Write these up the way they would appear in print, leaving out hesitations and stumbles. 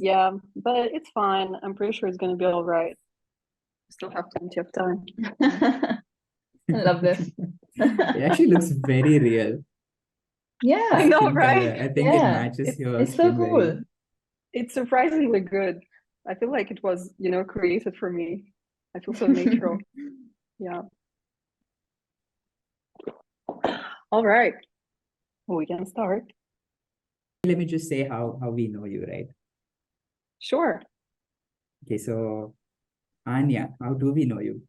yeah, but it's fine. I'm pretty sure it's gonna be all right. Still have plenty of time. I love this. It actually looks very real. The I Yeah, know, skin right? color. I think it yeah. matches It's your it's so skin very cool. well. It's surprisingly good. I feel like it was, created for me. I feel so natural. Yeah. All right. We can start. Let me just say how we know you, right? Sure. Okay, so Anya, how do we know you?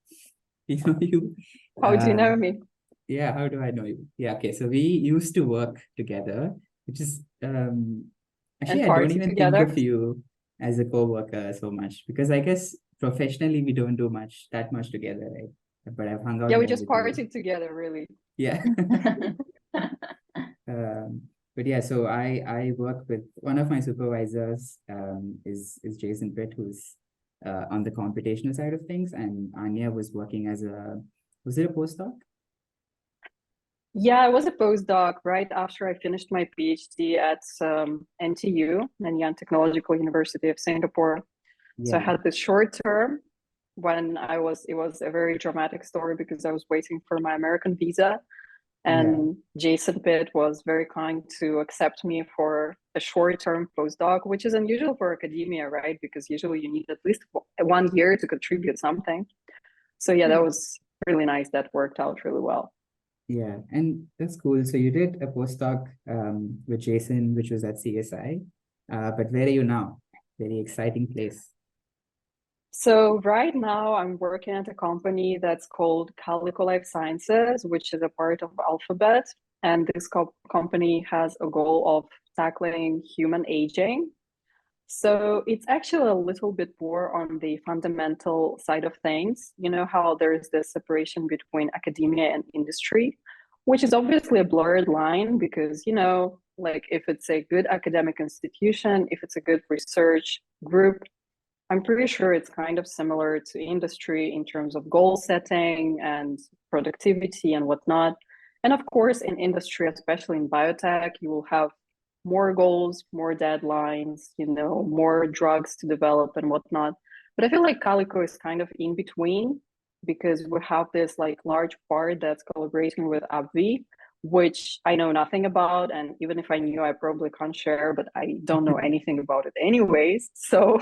We know you. How do you know Um, me? yeah, how do I know you? Yeah, okay, so we used to work together, which is And actually I don't party even think together? of you as a co-worker so much because I guess professionally we don't do that much together, right? But I've hung out Yeah, we more just with you. partied together, really. Yeah. Um, but yeah, so I work with one of my supervisors is Jason Britt, who's on the computational side of things, and Anya was working as was it a postdoc? Yeah, I was a postdoc right after I finished my PhD at NTU, Nanyang Technological University of Singapore. So I Yeah, had this short term it was a very dramatic story because I was waiting for my American visa. yeah, And Jason Pitt was very kind to accept me for a short-term postdoc, which is unusual for academia, right? Because usually you need at least 1 year to contribute something. So yeah, that was really nice. That worked out really well. yeah, and that's cool. So you did a postdoc with Jason, which was at CSI, but where are you now? Very exciting place. So right now I'm working at a company that's called Calico Life Sciences, which is a part of Alphabet. And this company has a goal of tackling human aging. So it's actually a little bit more on the fundamental side of things. You know how there's this separation between academia and industry, which is obviously a blurred line because, like if it's a good academic institution, if it's a good research group, I'm pretty sure it's kind of similar to industry in terms of goal setting and productivity and whatnot. And of course, in industry, especially in biotech, you will have more goals, more deadlines, more drugs to develop and whatnot. But I feel like Calico is kind of in between because we have this like large part that's collaborating with AbbVie, which I know nothing about. And even if I knew, I probably can't share, but I don't know anything about it anyways. So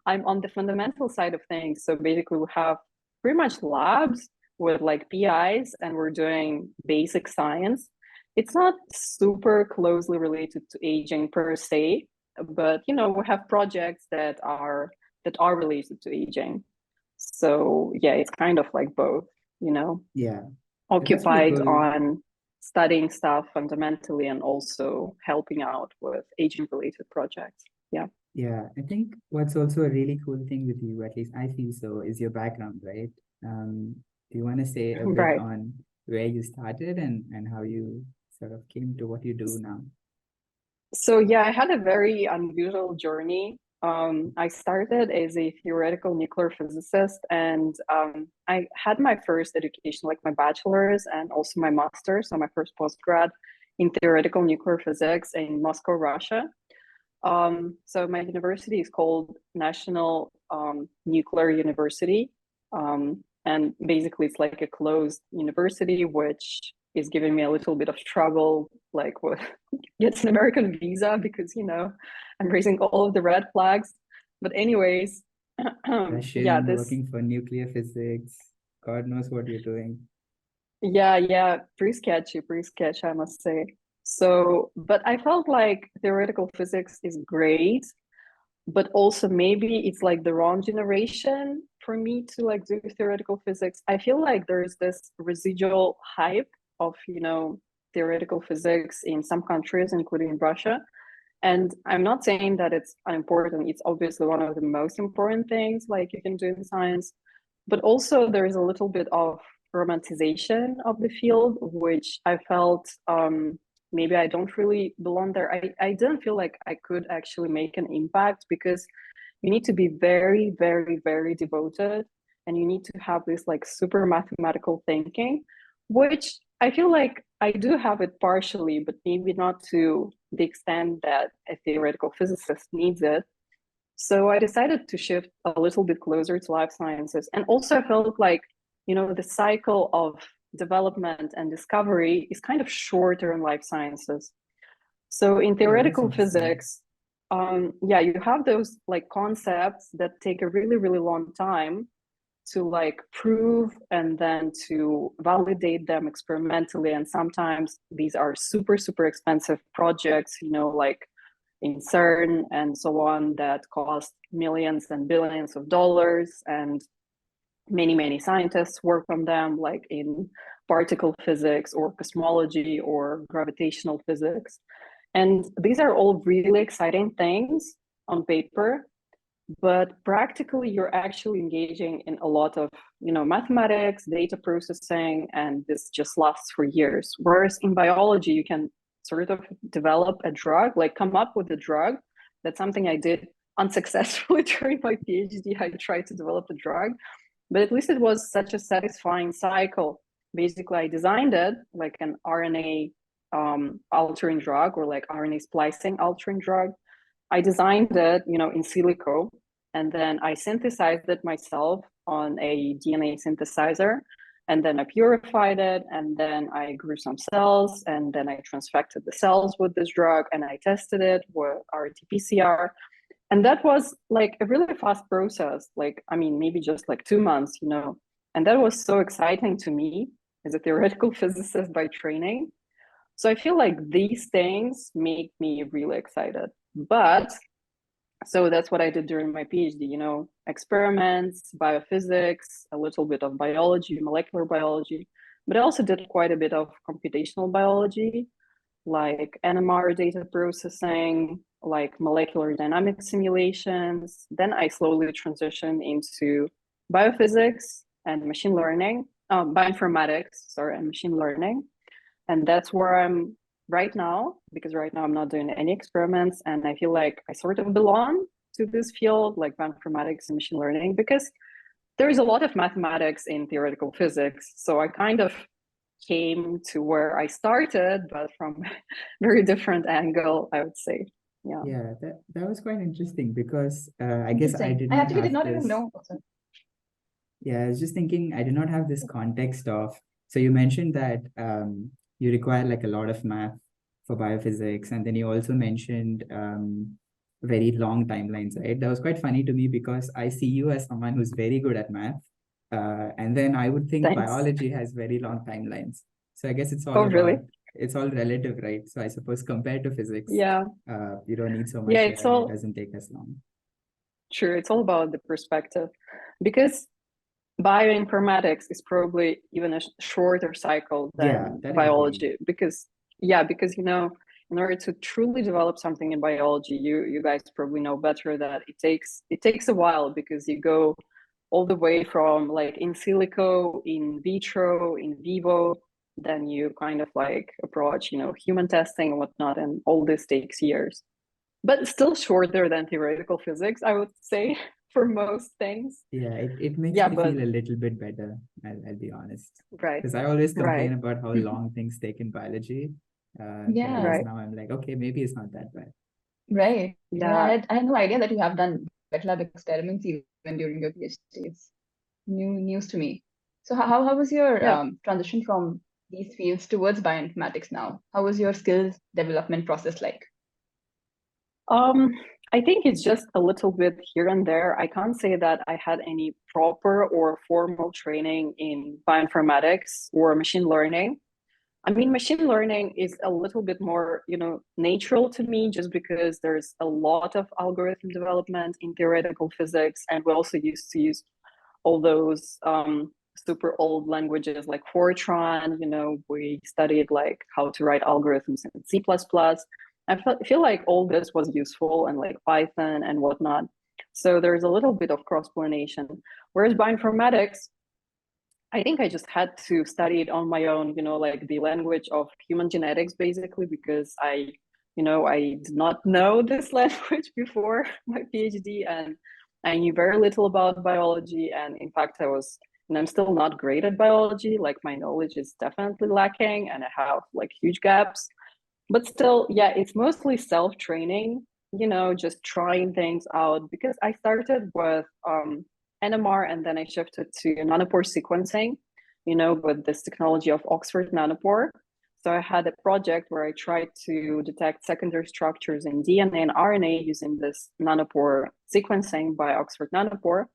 I'm on the fundamental side of things. So basically, we have pretty much labs with like PIs, and we're doing basic science. It's not super closely related to aging per se, but we have projects that are related to aging. So yeah, it's kind of like both, you know, Yeah, that's pretty occupied cool. on studying stuff fundamentally and also helping out with aging related projects. Yeah. Yeah, I think what's also a really cool thing with you, at least I feel so, is your background, right? Do you want to say a bit Right. on where you started and how you sort of came to what you do now? So yeah, I had a very unusual journey. I started as a theoretical nuclear physicist, and I had my first education, like my bachelor's and also my master's, so my first postgrad in theoretical nuclear physics in Moscow, Russia. So my university is called National Nuclear University, and basically it's like a closed university, which is giving me a little bit of trouble, like with gets an American visa because I'm raising all of the red flags. But anyways, yeah, Russian, this working for nuclear physics, God knows what you're doing. yeah, pretty sketchy, I must say. So, but I felt like theoretical physics is great, but also maybe it's like the wrong generation for me to like do theoretical physics. I feel like there's this residual hype of, theoretical physics in some countries, including Russia. And I'm not saying that it's unimportant. It's obviously one of the most important things like you can do in science. But also there is a little bit of romanticization of the field, which I felt maybe I don't really belong there. I didn't feel like I could actually make an impact because you need to be very, very, very devoted and you need to have this like super mathematical thinking, which I feel like I do have it partially, but maybe not to the extent that a theoretical physicist needs it. So I decided to shift a little bit closer to life sciences. And also I felt like, the cycle of development and discovery is kind of shorter in life sciences. So in Oh, that's theoretical interesting. physics, yeah, you have those like concepts that take a really, really long time to like prove and then to validate them experimentally. And sometimes these are super, super expensive projects, like in CERN and so on, that cost millions and billions of dollars. And many, many scientists work on them, like in particle physics or cosmology or gravitational physics. And these are all really exciting things on paper, but practically you're actually engaging in a lot of mathematics, data processing, and this just lasts for years. Whereas in biology, you can sort of develop a drug, like come up with a drug. That's something I did unsuccessfully during my PhD. I tried to develop a drug, but at least it was such a satisfying cycle. Basically, I designed it like an RNA altering drug, or like RNA splicing altering drug. I designed it, in silico, and then I synthesized it myself on a DNA synthesizer, and then I purified it, and then I grew some cells, and then I transfected the cells with this drug, and I tested it with RT-PCR. And that was like a really fast process. Like, I mean, maybe just like 2 months, and that was so exciting to me as a theoretical physicist by training. So I feel like these things make me really excited. But so that's what I did during my PhD, experiments, biophysics, a little bit of biology, molecular biology, but I also did quite a bit of computational biology, like NMR data processing, like molecular dynamic simulations. Then I slowly transitioned into biophysics and machine learning, bioinformatics, sorry, and machine learning. And that's where I'm right now, because right now I'm not doing any experiments. And I feel like I sort of belong to this field, like bioinformatics and machine learning, because there is a lot of mathematics in theoretical physics. So I kind of came to where I started, but from a very different angle, I would say. Yeah. Yeah, that was quite interesting because I guess I Interesting. did I not actually did have not even this. know. Yeah, I was just thinking I did not have this context of. So you mentioned that you require like a lot of math for biophysics, and then you also mentioned very long timelines, right? That was quite funny to me because I see you as someone who's very good at math, and then I would think Thanks. biology has very long timelines. So I guess it's all Oh, about really? it's all relative, right? So I suppose compared to physics, Yeah. you don't need so much Yeah, there, it's and it all doesn't take as long. true. It's all about the perspective, because bioinformatics is probably even a shorter cycle Yeah, than that I agree. biology, because in order to truly develop something in biology, you guys probably know better that it takes a while, because you go all the way from like in silico, in vitro, in vivo, then you kind of like approach human testing and whatnot, and all this takes years, but still shorter than theoretical physics, I would say, for most things. Yeah, it makes Yeah, me but feel a little bit better, I'll be honest. right, Because I always complain right, about how long things take in biology. But I guess Yeah, right. now I'm like, okay, maybe it's not that bad. right. Yeah, Yeah. I had no idea that you have done wet lab experiments even during your PhD. It's news to me. So how was your Yeah. transition from these fields towards bioinformatics now? How was your skills development process like? Um, I think it's just a little bit here and there. I can't say that I had any proper or formal training in bioinformatics or machine learning. I mean, machine learning is a little bit more, natural to me, just because there's a lot of algorithm development in theoretical physics, and we also used to use all those super old languages like Fortran. We studied like how to write algorithms in C++. Feel like all this was useful, and like Python and whatnot. So there's a little bit of cross-pollination. Whereas bioinformatics, I think I just had to study it on my own, like the language of human genetics, basically, because I did not know this language before my PhD, and I knew very little about biology. And in fact, I'm still not great at biology. Like my knowledge is definitely lacking, and I have like huge gaps. But still, yeah, it's mostly self-training. just trying things out, because I started with NMR and then I shifted to nanopore sequencing, with this technology of Oxford Nanopore. So I had a project where I tried to detect secondary structures in DNA and RNA using this nanopore sequencing by Oxford Nanopore.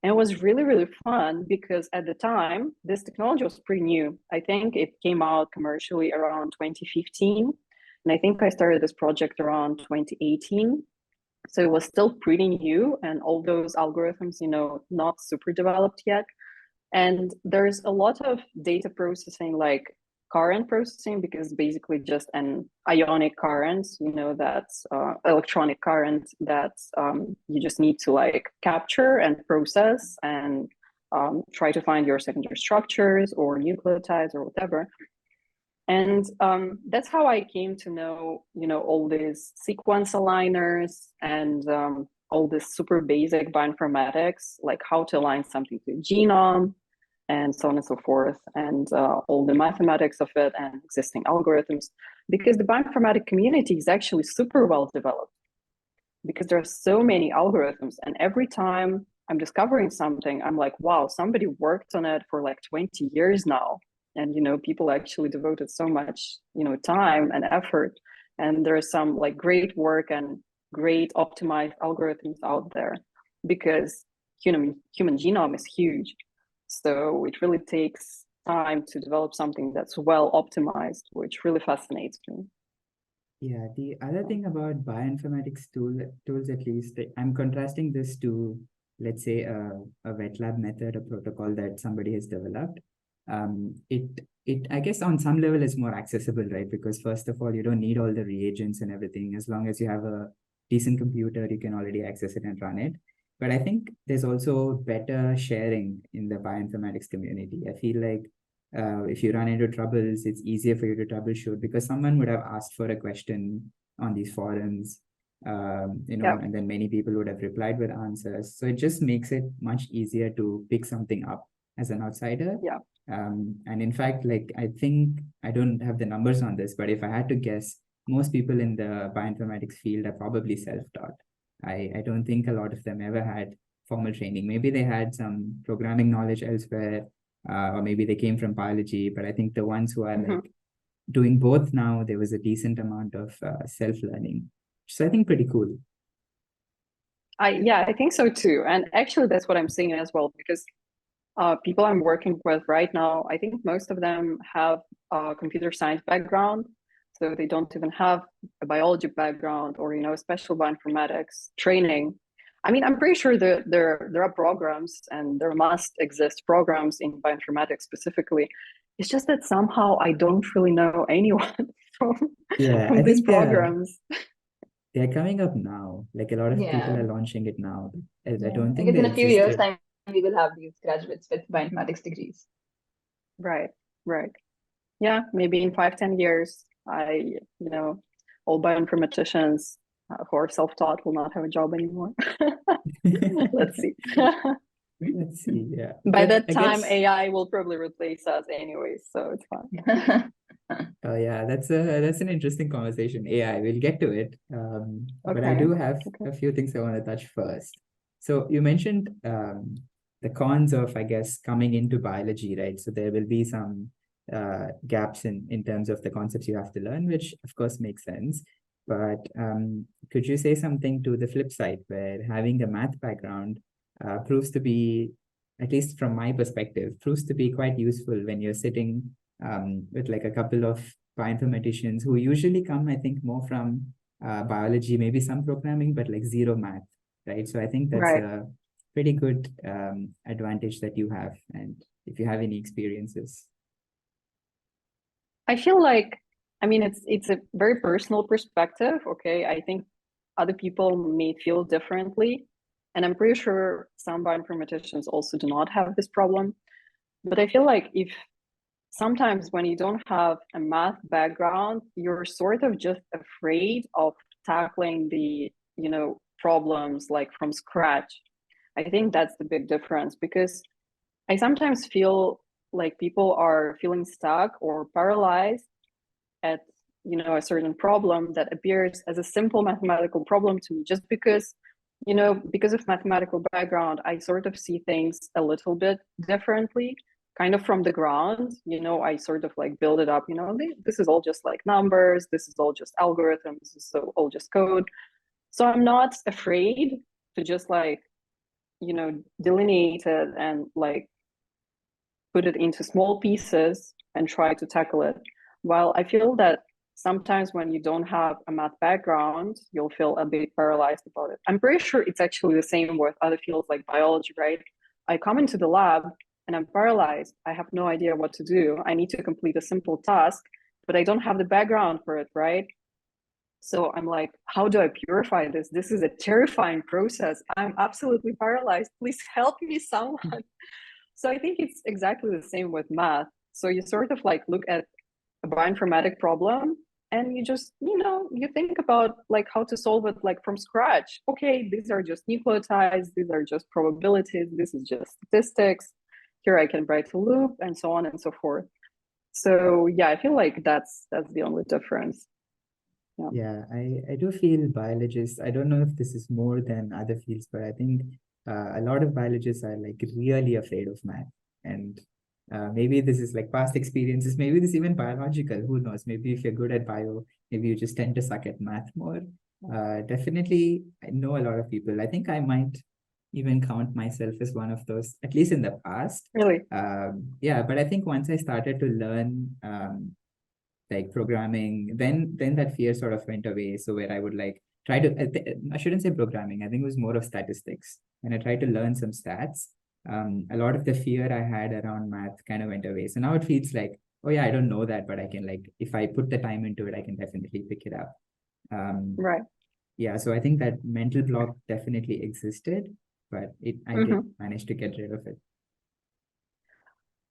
And it was really, really fun because at the time, this technology was pretty new. I think it came out commercially around 2015. And I think I started this project around 2018. So it was still pretty new and all those algorithms, not super developed yet. And there's a lot of data processing, like current processing, because basically just an ionic current, that's electronic current that you just need to like capture and process and try to find your secondary structures or nucleotides or whatever. And that's how I came to know, all these sequence aligners and all this super basic bioinformatics, like how to align something to a genome and so on and so forth, and all the mathematics of it and existing algorithms, because the bioinformatic community is actually super well developed, because there are so many algorithms, and every time I'm discovering something, I'm like, wow, somebody worked on it for like 20 years now. And, people actually devoted so much, time and effort. And there's some like great work and great optimized algorithms out there, because human genome is huge. So it really takes time to develop something that's well optimized, which really fascinates me. Yeah, the other thing about bioinformatics tools, at least, I'm contrasting this to, let's say, a wet lab method, a protocol that somebody has developed. It I guess on some level is more accessible, right? Because first of all, you don't need all the reagents and everything. As long as you have a decent computer, you can already access it and run it. But I think there's also better sharing in the bioinformatics community. I feel like if you run into troubles, it's easier for you to troubleshoot because someone would have asked for a question on these forums, and then many people would have replied with answers. So it just makes it much easier to pick something up as an outsider. Yeah. And in fact, like, I think I don't have the numbers on this, but if I had to guess, most people in the bioinformatics field are probably self-taught. I don't think a lot of them ever had formal training. Maybe they had some programming knowledge elsewhere, or maybe they came from biology, but I think the ones who are like doing both now, there was a decent amount of self-learning. So I think pretty cool. I think so too. And actually that's what I'm seeing as well, because people I'm working with right now, I think most of them have a computer science background. So they don't even have a biology background or, special bioinformatics training. I mean, I'm pretty sure that there are programs, and there must exist programs in bioinformatics specifically. It's just that somehow I don't really know anyone from these programs. They're coming up now. Like a lot of people are launching it now. I don't think in a few years' time we will have these graduates with bioinformatics degrees. Right. Yeah, maybe in 5-10 years, all bioinformaticians who are self-taught will not have a job anymore. Let's see. Let's see. Yeah. By that time, AI will probably replace us anyway, so it's fine. Oh yeah, that's an interesting conversation. AI, we'll get to it. But I do have a few things I want to touch first. So you mentioned the cons of, I guess, coming into biology, right? So there will be some gaps in terms of the concepts you have to learn, which of course makes sense. But could you say something to the flip side, where having a math background proves to be, at least from my perspective, proves to be quite useful when you're sitting with like a couple of bioinformaticians who usually come, I think, more from biology, maybe some programming, but like zero math, right? So I think that's a pretty good advantage that you have. And if you have any experiences. I feel like, I mean, it's a very personal perspective, okay? I think other people may feel differently. And I'm pretty sure some bioinformaticians also do not have this problem. But I feel like sometimes when you don't have a math background, you're sort of just afraid of tackling the, problems like from scratch. I think that's the big difference, because I sometimes feel like people are feeling stuck or paralyzed at a certain problem that appears as a simple mathematical problem to me, just because, because of mathematical background, I sort of see things a little bit differently, kind of from the ground. I sort of like build it up, this is all just like numbers, this is all just algorithms, this is all just code. So I'm not afraid to just like, delineate it and like put it into small pieces and try to tackle it. While I feel that sometimes when you don't have a math background, you'll feel a bit paralyzed about it. I'm pretty sure it's actually the same with other fields like biology, right? I come into the lab and I'm paralyzed. I have no idea what to do. I need to complete a simple task, but I don't have the background for it, right? So I'm like, how do I purify this? This is a terrifying process. I'm absolutely paralyzed. Please help me, someone. So I think it's exactly the same with math. So you sort of like look at a bioinformatic problem and you just, you think about like how to solve it like from scratch. Okay, these are just nucleotides, these are just probabilities, this is just statistics. Here I can write a loop and so on and so forth. So yeah, I feel like that's the only difference. Yeah, I do feel biologists, I don't know if this is more than other fields, but I think a lot of biologists are like really afraid of math. And maybe this is like past experiences, maybe this is even biological, who knows? Maybe if you're good at bio, maybe you just tend to suck at math more. Definitely, I know a lot of people. I think I might even count myself as one of those, at least in the past. Really? Yeah, but I think once I started to learn like programming, then that fear sort of went away. So where I would like try to, I shouldn't say programming, I think it was more of statistics. When I tried to learn some stats, a lot of the fear I had around math kind of went away. So now it feels like, oh yeah, I don't know that, but I can like, if I put the time into it, I can definitely pick it up. Right. Yeah, so I think that mental block definitely existed, but I did manage to get rid of it.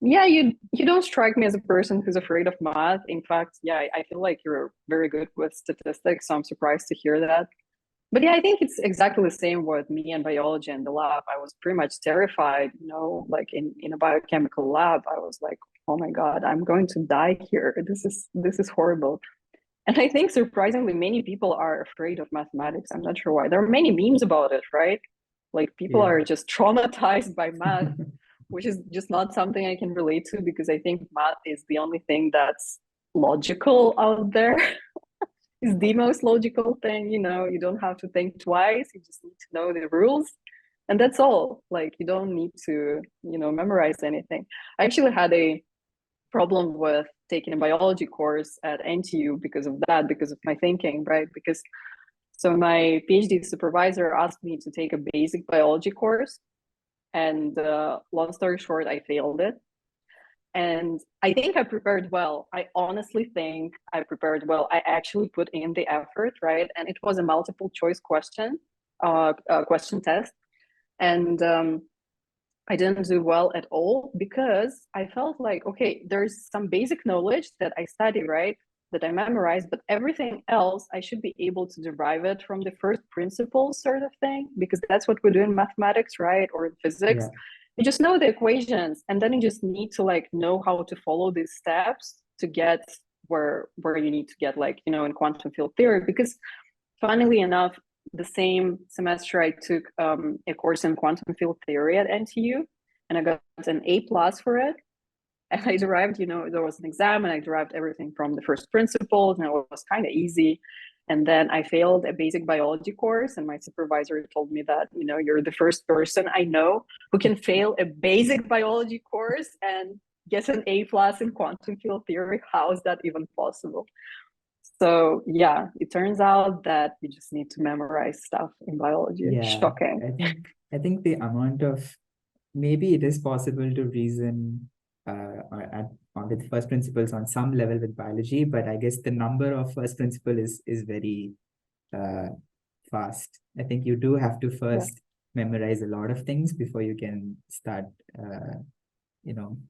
Yeah, you don't strike me as a person who's afraid of math. In fact, yeah, I feel like you're very good with statistics, so I'm surprised to hear that. But yeah, I think it's exactly the same with me and biology in the lab. I was pretty much terrified, like in a biochemical lab. I was like, oh my God, I'm going to die here. This is horrible. And I think surprisingly many people are afraid of mathematics. I'm not sure why. There are many memes about it, right? Like people are just traumatized by math, which is just not something I can relate to, because I think math is the only thing that's logical out there. It's the most logical thing, you don't have to think twice. You just need to know the rules. And that's all. Like you don't need to, memorize anything. I actually had a problem with taking a biology course at NTU because of that, because of my thinking, right? Because so my PhD supervisor asked me to take a basic biology course. And long story short, I failed it. And I think I prepared well. I honestly think I prepared well. I actually put in the effort, right? And it was a multiple choice question test. And I didn't do well at all because I felt like, okay, there's some basic knowledge that I study, right? That I memorize, but everything else, I should be able to derive it from the first principles sort of thing, because that's what we do in mathematics, right? Or in physics. Yeah. You just know the equations, and then you just need to like know how to follow these steps to get where you need to get, like, in quantum field theory. Because funnily enough, the same semester I took a course in quantum field theory at NTU, and I got an A+ for it. And I derived, there was an exam and I derived everything from the first principles, and it was kind of easy. And then I failed a basic biology course, and my supervisor told me that, you're the first person I know who can fail a basic biology course and get an A+ in quantum field theory. How is that even possible? So yeah, it turns out that you just need to memorize stuff in biology. Yeah, Shocking. I think the amount of, maybe it is possible to reason with first principles on some level with biology, but I guess the number of first principle is very fast. I think you do have to first memorize a lot of things before you can start,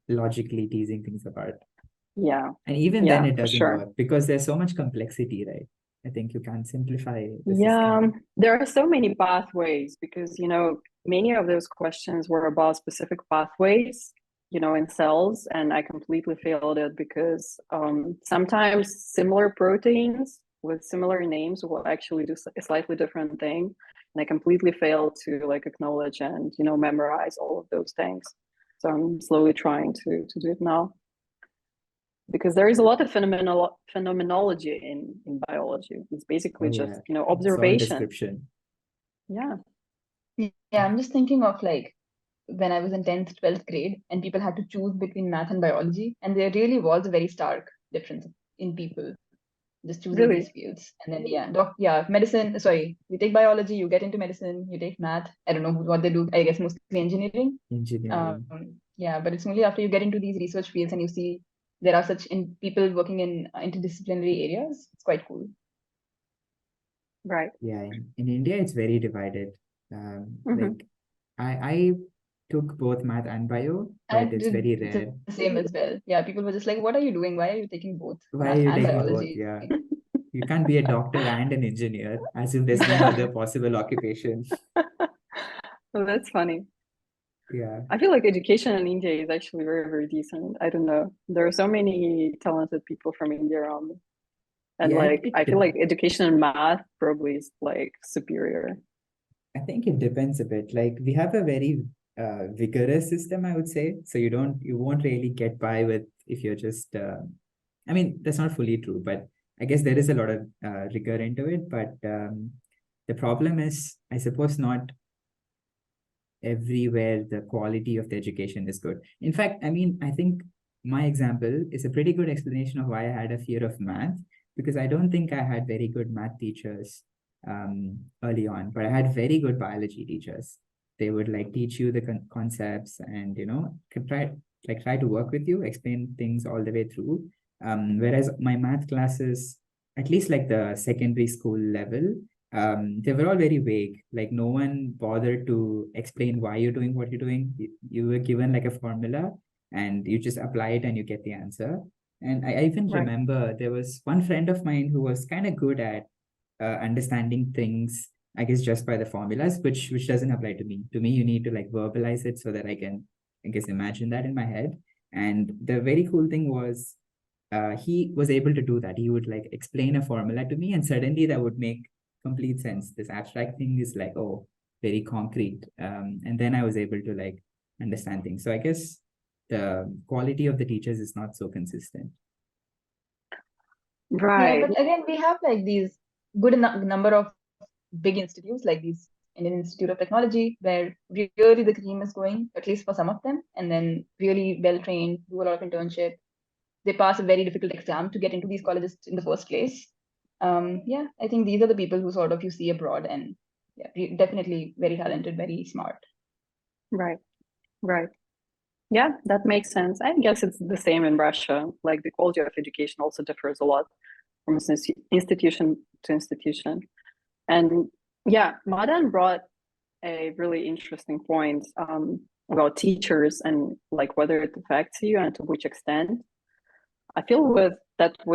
logically teasing things apart. Yeah. And even then it doesn't sure. work because there's so much complexity, right? I think you can't simplify the system. There are so many pathways because, many of those questions were about specific pathways. in cells, and I completely failed it because sometimes similar proteins with similar names will actually do a slightly different thing. And I completely failed to like acknowledge and, memorize all of those things. So I'm slowly trying to do it now. Because there is a lot of phenomenology in biology. It's basically just, It's all observation. description. Yeah. Yeah, I'm just thinking of like when I was in 10th, 12th grade and people had to choose between math and biology, and there really was a very stark difference in people just choosing Really? these fields. And then medicine, sorry, you take biology, you get into medicine, you take math. I don't know what they do, I guess mostly engineering. Engineering. But it's only after you get into these research fields and you see there are such people working in interdisciplinary areas, it's quite cool. Right. Yeah, in India, it's very divided. Mhm. Like I took both math and bio, but it's very It's rare. the same as well. Yeah, people were just like, what are you doing? Why are you taking both Why are math you and taking both? biology? Yeah. You can't be a doctor and an engineer, as if there's no Yeah. other possible occupation. Well, that's funny. Yeah. I feel like education in India is actually very, very decent. I don't know. There are so many talented people from India around me. And Yeah, like, I feel like education in math probably is like superior. I think it depends a bit. Like we have a very vigorous system, I would say. So you won't really get by with if you're just. I mean, that's not fully true, but I guess there is a lot of rigor into it. But the problem is, I suppose, not everywhere the quality of the education is good. In fact, I mean, I think my example is a pretty good explanation of why I had a fear of math, because I don't think I had very good math teachers early on, but I had very good biology teachers. They would like teach you the concepts and could try to work with you, explain things all the way through. Whereas my math classes, at least like the secondary school level, they were all very vague. Like no one bothered to explain why you're doing what you're doing. You were given like a formula and you just apply it and you get the answer. And I even Right. remember there was one friend of mine who was kind of good at understanding things, I guess, just by the formulas, which doesn't apply to me. To me, you need to like verbalize it so that I can, I guess, imagine that in my head. And the very cool thing was he was able to do that. He would like explain a formula to me, and suddenly that would make complete sense. This abstract thing is like, oh, very concrete. And then I was able to like understand things. So I guess the quality of the teachers is not so consistent. Yeah, Right. but again, we have like these good number of big institutes like these Indian Institute of Technology, where really the cream is going, at least for some of them, and then really well trained, do a lot of internship. They pass a very difficult exam to get into these colleges in the first place. Yeah, I think these are the people who sort of you see abroad, and yeah, definitely very talented, very smart. Right. Right. Yeah, that makes sense. I guess it's the same in Russia. Like the quality of education also differs a lot from institution to institution. And yeah, Madan brought a really interesting point about teachers and like whether it affects you and to which extent. I feel with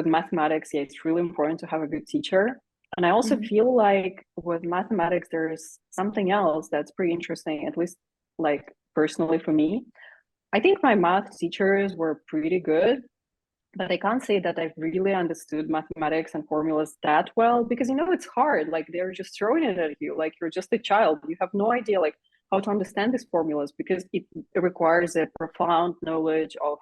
mathematics, yeah, it's really important to have a good teacher. And I also feel like with mathematics, there's something else that's pretty interesting, at least like personally for me. I think my math teachers were pretty good, but I can't say that I've really understood mathematics and formulas that well because it's hard. Like they're just throwing it at you, like you're just a child. You have no idea like how to understand these formulas because it requires a profound knowledge of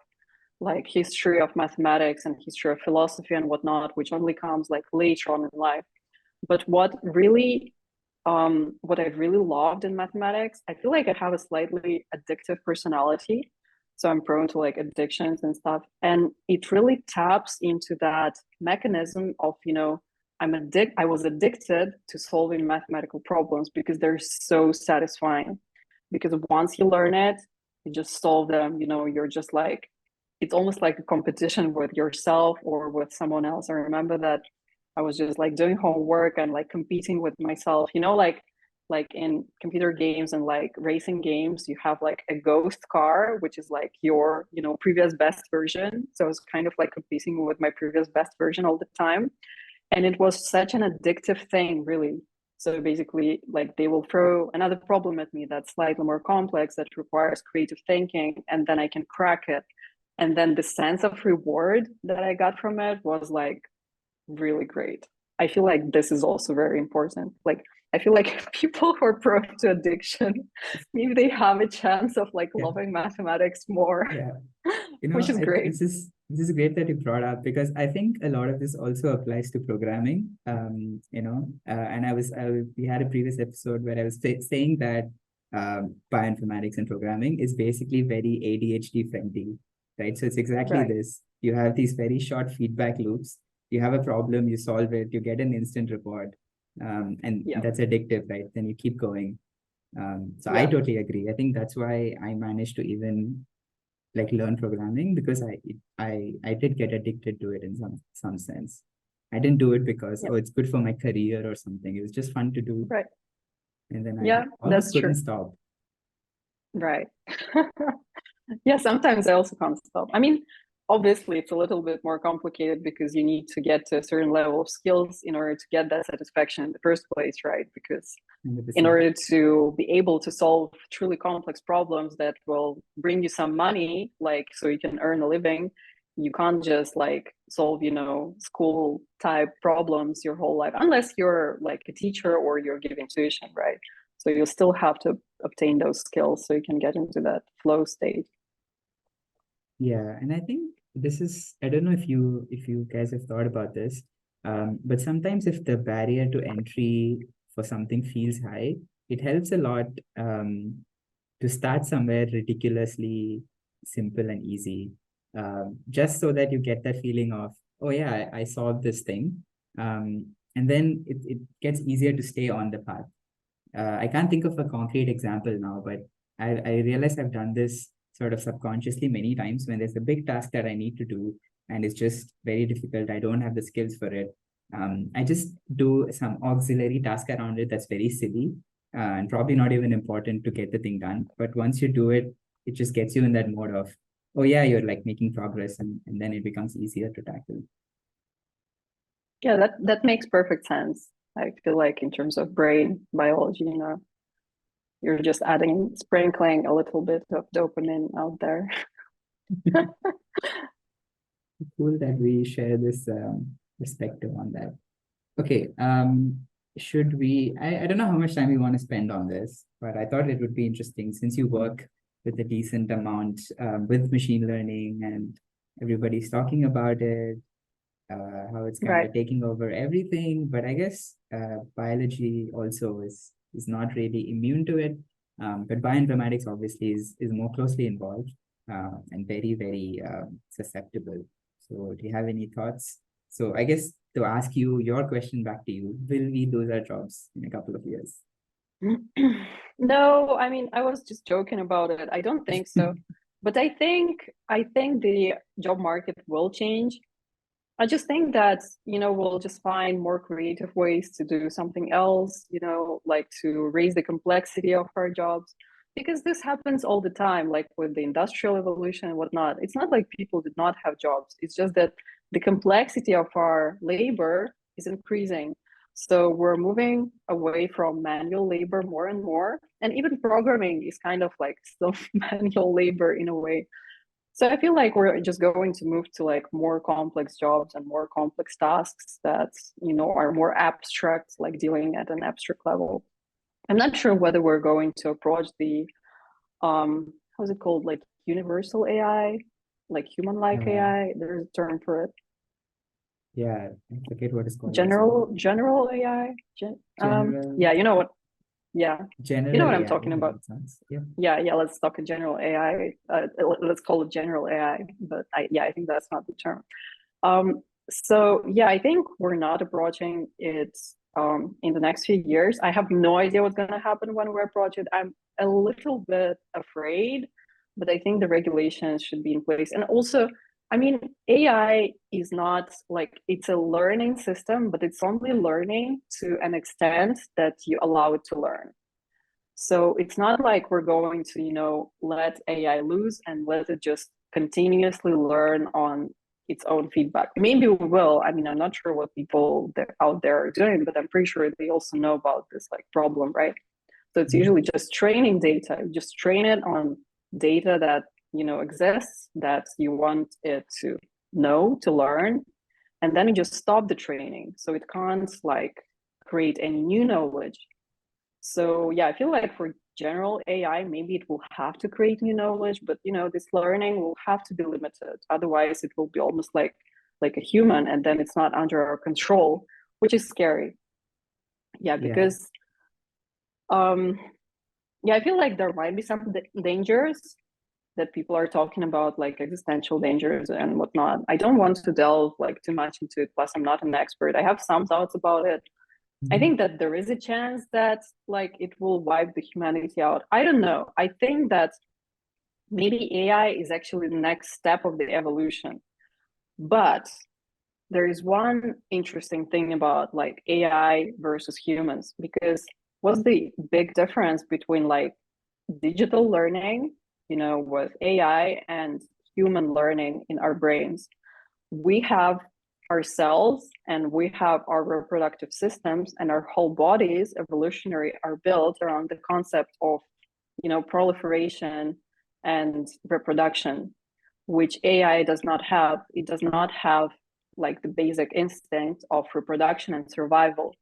like history of mathematics and history of philosophy and whatnot, which only comes like later on in life. But what I've really loved in mathematics, I feel like I have a slightly addictive personality. So I'm prone to like addictions and stuff. And it really taps into that mechanism of, I was addicted to solving mathematical problems because they're so satisfying. Because once you learn it, you just solve them, you're just like, it's almost like a competition with yourself or with someone else. I remember that I was just like doing homework and like competing with myself, like in computer games and like racing games, you have like a ghost car, which is like your, previous best version. So I was kind of like competing with my previous best version all the time. And it was such an addictive thing, really, So basically, like they will throw another problem at me that's slightly more complex, that requires creative thinking, and then I can crack it. And then the sense of reward that I got from it was like really great. I feel like this is also very important. Like I feel like people who are prone to addiction, maybe they have a chance of like Yeah. loving mathematics more, Yeah. which is great. This is great that you brought up, because I think a lot of this also applies to programming. And we had a previous episode where I was saying that bioinformatics and programming is basically very ADHD friendly, right? So it's exactly Right. this. You have these very short feedback loops. You have a problem, you solve it, you get an instant reward, and Yeah. that's addictive, right? Then you keep going. So I Yeah. totally agree. I think that's why I managed to even like learn programming, because I did get addicted to it in some sense. I didn't do it because Yeah. oh, it's good for my career or something. It was just fun to do. Right. And then Yeah, I almost that's couldn't true. stop. Right. Yeah, sometimes I also can't stop. I mean, obviously it's a little bit more complicated because you need to get to a certain level of skills in order to get that satisfaction in the first place, right? Because in 100%. order to be able to solve truly complex problems that will bring you some money, like so you can earn a living, you can't just like solve, school type problems your whole life, unless you're like a teacher or you're giving tuition, right? So you still have to obtain those skills so you can get into that flow state. Yeah, and I think this is, I don't know if you guys have thought about this, but sometimes if the barrier to entry for something feels high, it helps a lot to start somewhere ridiculously simple and easy, just so that you get that feeling of, oh yeah, I solved this thing. And then it gets easier to stay on the path. I can't think of a concrete example now, but I realize I've done this sort of subconsciously many times when there's a big task that I need to do and it's just very difficult. I don't have the skills for it. I just do some auxiliary task around it that's very silly and probably not even important to get the thing done. But once you do it, it just gets you in that mode of, oh yeah, you're like making progress, and then it becomes easier to tackle. Yeah, that makes perfect sense. I feel like in terms of brain biology, you're just sprinkling a little bit of dopamine out there. Cool that we share this perspective on that. Okay, should we, I don't know how much time we want to spend on this, but I thought it would be interesting since you work with a decent amount with machine learning and everybody's talking about it, how it's kind Right. of taking over everything. But I guess biology also is not really immune to it. But bioinformatics obviously is more closely involved and very, very susceptible. So do you have any thoughts? So I guess to ask you your question back to you, will we lose our jobs in a couple of years? No, I mean, I was just joking about it. I don't think so. But I think the job market will change. I just think that, we'll just find more creative ways to do something else, like to raise the complexity of our jobs. Because this happens all the time, like with the industrial evolution and whatnot. It's not like people did not have jobs. It's just that the complexity of our labor is increasing. So we're moving away from manual labor more and more. And even programming is kind of like still manual labor in a way. So I feel like we're just going to move to like more complex jobs and more complex tasks that, are more abstract, like dealing at an abstract level. I'm not sure whether we're going to approach the how's it called, like universal AI, like human-like AI. There's a term for it. Yeah, I forget what it's called. General AI. Yeah, you know what? Yeah, you know General what I'm AI. talking Yeah, about. that sounds, yeah. Yeah. Let's talk a general AI. Let's call it general AI. But I think that's not the term. So yeah, I think we're not approaching it in the next few years. I have no idea what's going to happen when we approach it. I'm a little bit afraid, but I think the regulations should be in place. And also, I mean, AI is not like, it's a learning system, but it's only learning to an extent that you allow it to learn. So it's not like we're going to, let AI loose and let it just continuously learn on its own feedback. Maybe we will. I mean, I'm not sure what people out there are doing, but I'm pretty sure they also know about this like problem, right? So it's usually just training data. You just train it on data that exists, that you want it to know, to learn, and then you just stop the training. So it can't like create any new knowledge. So yeah, I feel like for general AI, maybe it will have to create new knowledge, but this learning will have to be limited. Otherwise, it will be almost like a human, and then it's not under our control, which is scary. Yeah, because I feel like there might be some dangers that people are talking about, like existential dangers and whatnot. I don't want to delve like too much into it. Plus, I'm not an expert. I have some thoughts about it. I think that there is a chance that like it will wipe the humanity out. I don't know. I think that maybe AI is actually the next step of the evolution. But there is one interesting thing about like AI versus humans, because what's the big difference between like digital learning, with AI and human learning in our brains? We have ourselves and we have our reproductive systems, and our whole bodies evolutionary are built around the concept of proliferation and reproduction, which AI does not have. It does not have like the basic instinct of reproduction and survival,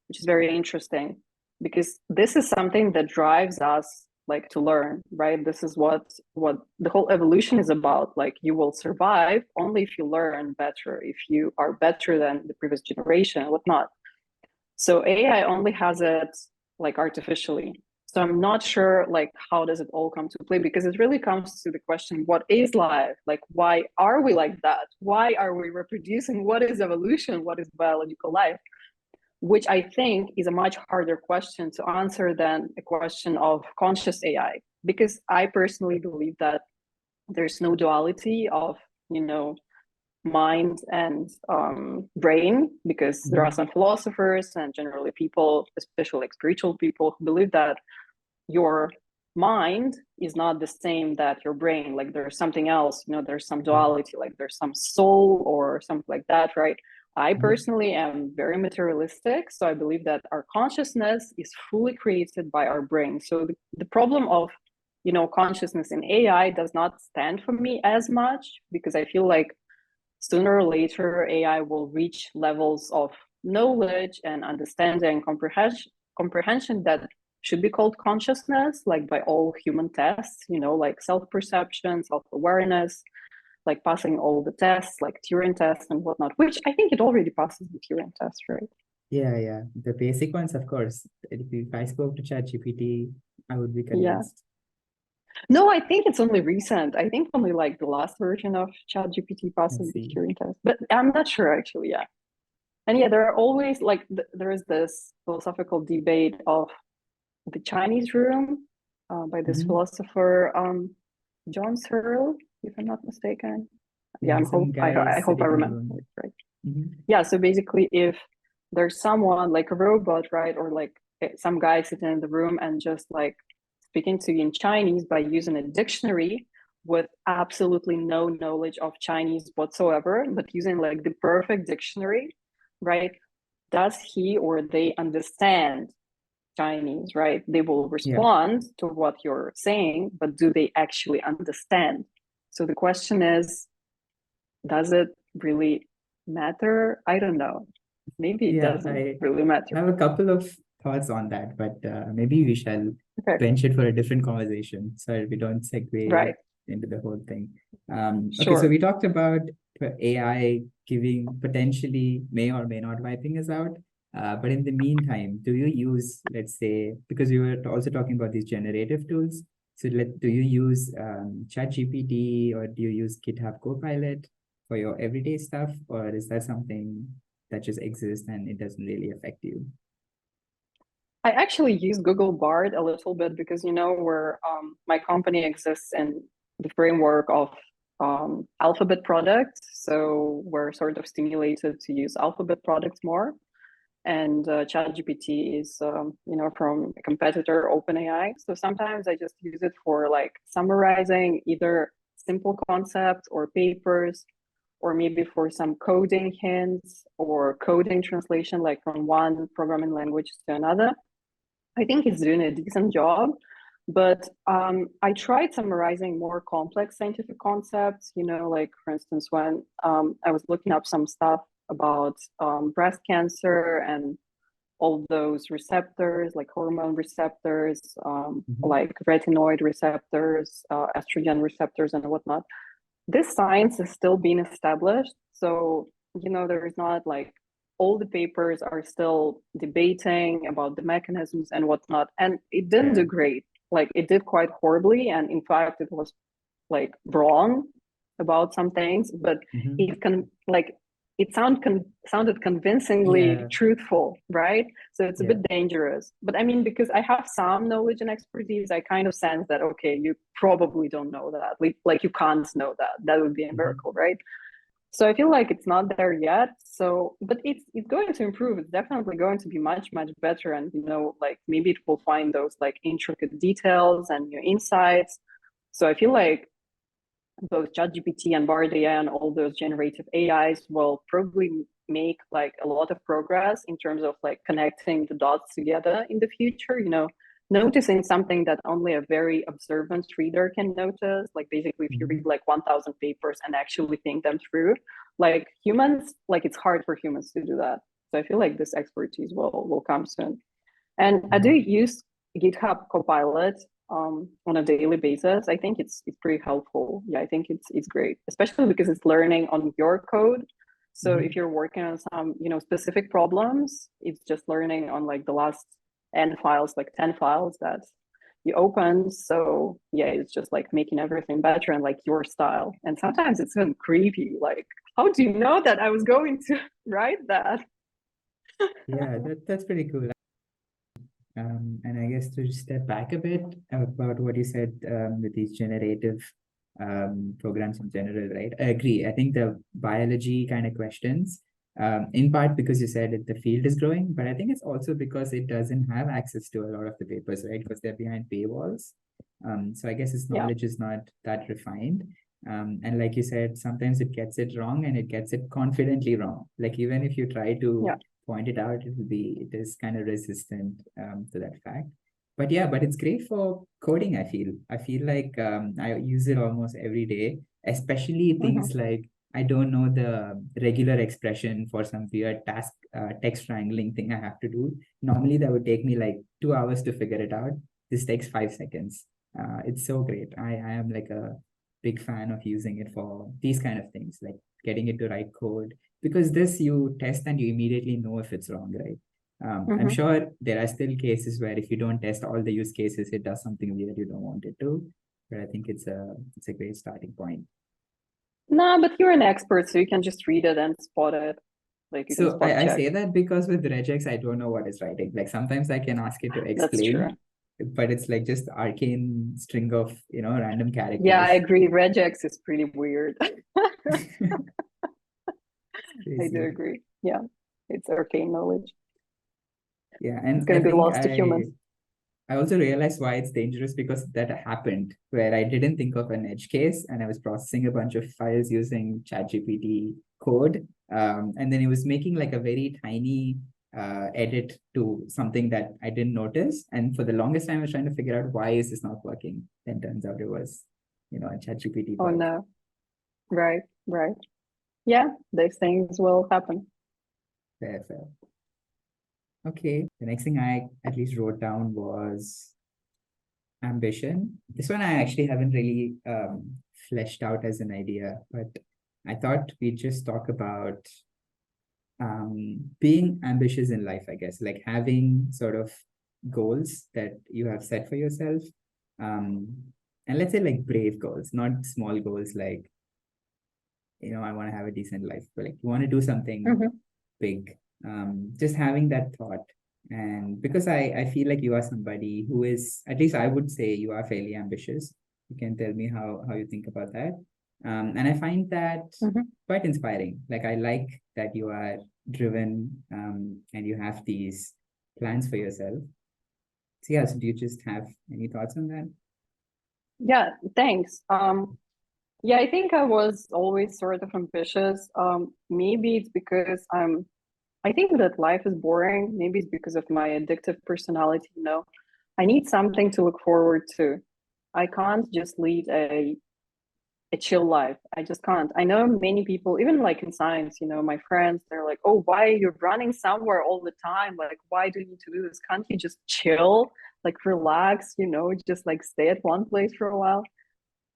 which is very interesting, because this is something that drives us like to learn, right? This is what the whole evolution is about. Like, you will survive only if you learn better, if you are better than the previous generation and whatnot. So AI only has it like artificially. So I'm not sure like how does it all come to play, because it really comes to the question, what is life? Like, why are we like that? Why are we reproducing? What is evolution? What is biological life? Which I think is a much harder question to answer than a question of conscious AI, because I personally believe that there's no duality of, mind and brain, because there are some philosophers and generally people, especially like spiritual people, who believe that your mind is not the same that your brain. Like, there's something else, there's some duality, like there's some soul or something like that, right? I personally am very materialistic, so I believe that our consciousness is fully created by our brain. So the problem of, consciousness in AI does not stand for me as much, because I feel like sooner or later AI will reach levels of knowledge and understanding and comprehension that should be called consciousness, like by all human tests, like self-perception, self-awareness, like passing all the tests, like Turing tests and whatnot, which I think it already passes the Turing test, right? Yeah. The basic ones, of course. If I spoke to ChatGPT, I would be convinced. No, I think it's only recent. I think only like the last version of ChatGPT passes the Turing test, but I'm not sure actually. Yeah. And yeah, there are always like, there is this philosophical debate of the Chinese room by this philosopher, John Searle, if I'm not mistaken. Yeah, I hope I remember it right. Yeah, so basically, if there's someone like a robot, right, or like some guy sitting in the room and just like speaking to you in Chinese by using a dictionary with absolutely no knowledge of Chinese whatsoever, but using like the perfect dictionary, right? Does he or they understand Chinese, right? They will respond to what you're saying, but do they actually understand? So the question is, does it really matter? I don't know. Maybe it doesn't really matter. I have a couple of thoughts on that, but maybe we shall bench it for a different conversation so we don't segue into the whole thing. Okay, so we talked about AI giving potentially may or may not wiping us out. But in the meantime, do you use, let's say, because we were also talking about these generative tools, so do you use ChatGPT or do you use GitHub Copilot for your everyday stuff, or is that something that just exists and it doesn't really affect you? I actually use Google Bard a little bit because, where my company exists in the framework of Alphabet products. So we're sort of stimulated to use Alphabet products more. And ChatGPT is, from a competitor, OpenAI. So sometimes I just use it for like summarizing either simple concepts or papers, or maybe for some coding hints or coding translation, like from one programming language to another. I think it's doing a decent job, but I tried summarizing more complex scientific concepts, like for instance, when I was looking up some stuff about breast cancer and all those receptors, like hormone receptors, like retinoid receptors, estrogen receptors, and whatnot. This science is still being established. So, there is not like all the papers are still debating about the mechanisms and whatnot. And it didn't do great. Like it did quite horribly. And in fact, it was like wrong about some things, but it can it sounded convincingly truthful, right? So it's a bit dangerous. But I mean, because I have some knowledge and expertise, I kind of sense that, okay, you probably don't know that. Like you can't know that. That would be a miracle, right? So I feel like it's not there yet. So, but it's going to improve. It's definitely going to be much, much better. And, like maybe it will find those like intricate details and new insights. So I feel like both ChatGPT and Bard AI and all those generative AIs will probably make like a lot of progress in terms of like connecting the dots together in the future, noticing something that only a very observant reader can notice. Like basically if you read like 1,000 papers and actually think them through, like humans, like it's hard for humans to do that. So I feel like this expertise will come soon. And I do use GitHub Copilot on a daily basis. I think it's pretty helpful. Yeah, I think it's great, especially because it's learning on your code. So if you're working on some, specific problems, it's just learning on like the last n files, like 10 files that you open. So yeah, it's just like making everything better and like your style. And sometimes it's even creepy. Like, how do you know that I was going to write that? Yeah, that's pretty cool. And I guess to step back a bit about what you said with these generative programs in general, right? I agree. I think the biology kind of questions, in part because you said the field is growing, but I think it's also because it doesn't have access to a lot of the papers, right? Because they're behind paywalls. So I guess its knowledge is not that refined. And like you said, sometimes it gets it wrong and it gets it confidently wrong. Like even if you try to point it out, it is kind of resistant to that fact. But yeah, but it's great for coding, I feel like I use it almost every day, especially things like I don't know the regular expression for some weird text wrangling thing I have to do. Normally that would take me like 2 hours to figure it out. This takes 5 seconds. It's so great. I am like a big fan of using it for these kind of things, like getting it to write code, because this you test and you immediately know if it's wrong, right? I'm sure there are still cases where if you don't test all the use cases, it does something weird you don't want it to. But I think it's a great starting point. No, but you're an expert, so you can just read it and spot it. Like you so I say that because with regex, I don't know what it's writing. Like sometimes I can ask it to explain, but it's like just arcane string of random characters. Yeah, I agree. Regex is pretty weird. I do agree. Yeah, it's arcane knowledge. Yeah, and it's going to be lost to humans. I also realized why it's dangerous because that happened where I didn't think of an edge case and I was processing a bunch of files using ChatGPT code. And then it was making like a very tiny edit to something that I didn't notice. And for the longest time, I was trying to figure out why is this not working. Then turns out it was, a ChatGPT bug. Oh no. Right. Yeah, these things will happen. Fair. Okay, the next thing I at least wrote down was ambition. This one I actually haven't really fleshed out as an idea, but I thought we'd just talk about being ambitious in life, I guess, like having sort of goals that you have set for yourself. And let's say like brave goals, not small goals like, I want to have a decent life, but like you want to do something big. Just having that thought. And because I feel like you are somebody who is, at least I would say you are fairly ambitious. You can tell me how you think about that. And I find that quite inspiring. Like I like that you are driven and you have these plans for yourself. So do you just have any thoughts on that? Yeah, thanks. Yeah, I think I was always sort of ambitious. Maybe it's because I think that life is boring. Maybe it's because of my addictive personality, you know. I need something to look forward to. I can't just lead a chill life. I just can't. I know many people, even like in science, you know, my friends, they're like, oh, why are you running somewhere all the time? Like, why do you need to do this? Can't you just chill, like relax, you know, just like stay at one place for a while?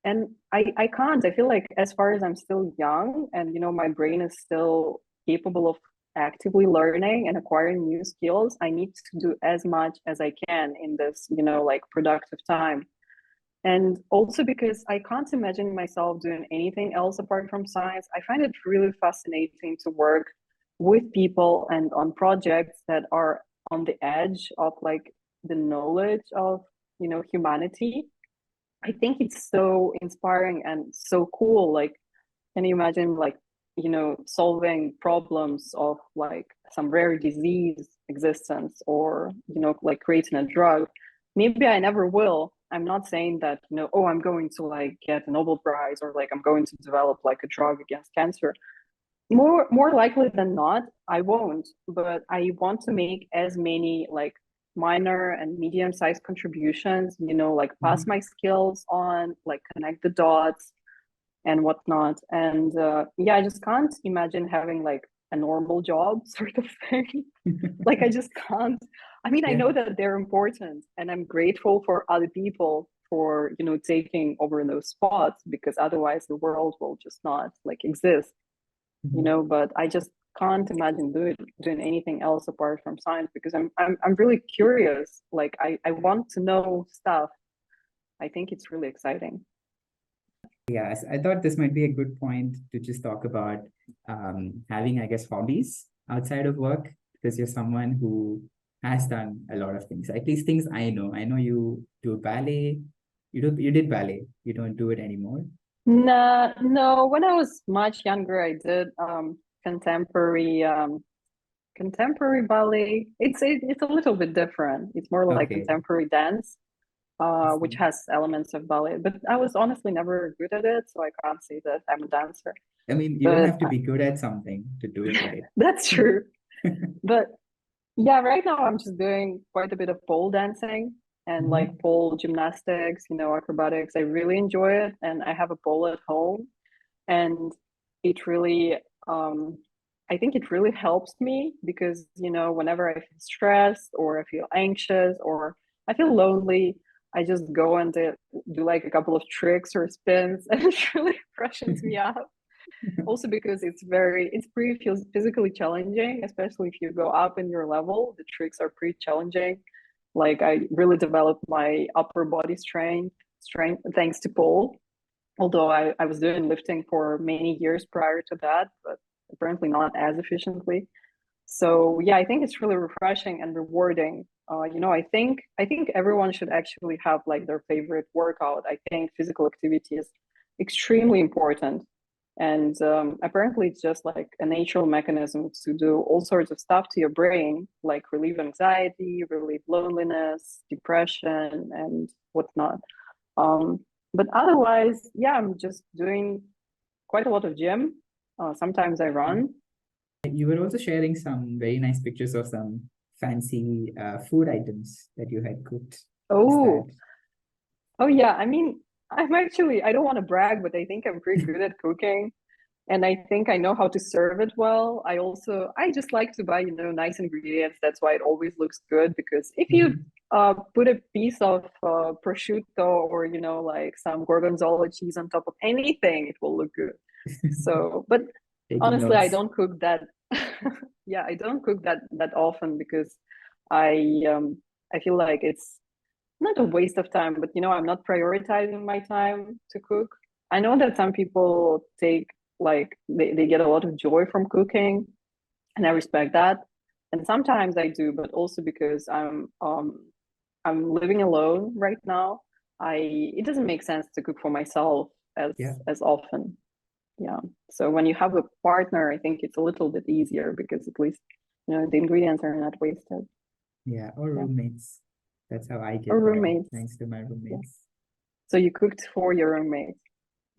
And I can't. I feel like as far as I'm still young and, you know, my brain is still capable of actively learning and acquiring new skills, I need to do as much as I can in this, you know, like productive time. And also because I can't imagine myself doing anything else apart from science. I find it really fascinating to work with people and on projects that are on the edge of like the knowledge of, you know, humanity. I think it's so inspiring and so cool. Like, can you imagine like, you know, solving problems of like some rare disease existence or, you know, like creating a drug? Maybe I never will. I'm not saying that, you know, oh, I'm going to like get a Nobel Prize or like I'm going to develop like a drug against cancer. More likely than not, I won't, but I want to make as many like minor and medium-sized contributions, you know, like pass my skills on, like connect the dots and whatnot. And yeah, I just can't imagine having like a normal job sort of thing. Like I just can't. I mean, I Yeah. know that they're important and I'm grateful for other people for, you know, taking over those spots because otherwise the world will just not like exist, you know, but I just can't imagine doing anything else apart from science because I'm really curious. Like I want to know stuff. I think it's really exciting. Yes, I thought this might be a good point to just talk about having, I guess, hobbies outside of work, because you're someone who has done a lot of things, at least things I know. I know you do ballet, you did ballet, you don't do it anymore. Nah, no, when I was much younger, I did contemporary contemporary ballet. It's a little bit different. It's more like Okay, contemporary dance, I which see. has elements of ballet. But I was honestly never good at it, so I can't say that I'm a dancer. I mean, you don't But have to be good at something to do it right. that's true. But yeah, right now I'm just doing quite a bit of pole dancing and like pole gymnastics, you know, acrobatics. I really enjoy it, and I have a pole at home, and it really I think it really helps me because, you know, whenever I feel stressed or I feel anxious or I feel lonely, I just go and do like a couple of tricks or spins and it really freshens me up. Also because it's pretty physically challenging, especially if you go up in your level. The tricks are pretty challenging. Like I really developed my upper body strength thanks to pole, although I was doing lifting for many years prior to that, but apparently not as efficiently. So yeah, I think it's really refreshing and rewarding. You know, I think everyone should actually have like their favorite workout. I think physical activity is extremely important, and apparently it's just like a natural mechanism to do all sorts of stuff to your brain, like relieve anxiety, relieve loneliness, depression, and whatnot. Um, but otherwise, yeah, I'm just doing quite a lot of gym. Sometimes I run. You were also sharing some very nice pictures of some fancy food items that you had cooked. Is that Oh, oh yeah. I mean, I don't want to brag, but I think I'm pretty good at cooking. And I think I know how to serve it well. I just like to buy, you know, nice ingredients. That's why it always looks good. Because if you put a piece of prosciutto or, you know, like some gorgonzola cheese on top of anything, it will look good. So, but taking honestly, I notes? don't cook that. Yeah, I don't cook that often because I I feel like it's not a waste of time, but you know, I'm not prioritizing my time to cook. I know that some people take like they get a lot of joy from cooking, and I respect that. And sometimes I do, but also because I'm living alone right now, I it doesn't make sense to cook for myself Yeah. as often. Yeah. So when you have a partner, I think it's a little bit easier because at least, you know, the ingredients are not wasted. Yeah, or Yeah. roommates. That's how I Or get by, roommates. thanks to my Yeah. roommates. So you cooked for your roommates.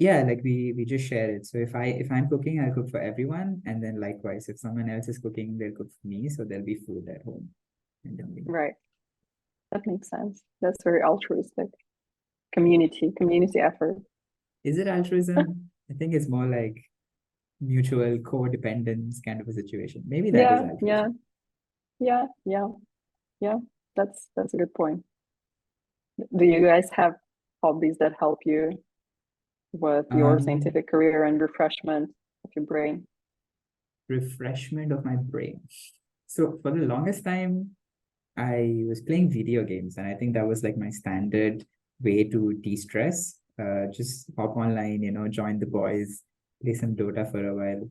Yeah, like we just share it. So if I'm cooking, I'll cook for everyone, and then likewise, if someone else is cooking, they'll cook for me. So there'll be food at home. And then Right. That makes sense. That's very altruistic. Community effort. is it altruism? I think it's more like mutual codependence kind of a situation. Maybe that is Yeah, altruism. yeah. That's a good point. Do you guys have hobbies that help you with your Um, scientific career and refreshment of your brain? Refreshment of my brain. So for the longest time, I was playing video games, and I think that was like my standard way to de-stress. Just hop online, join the boys, play some Dota for a while.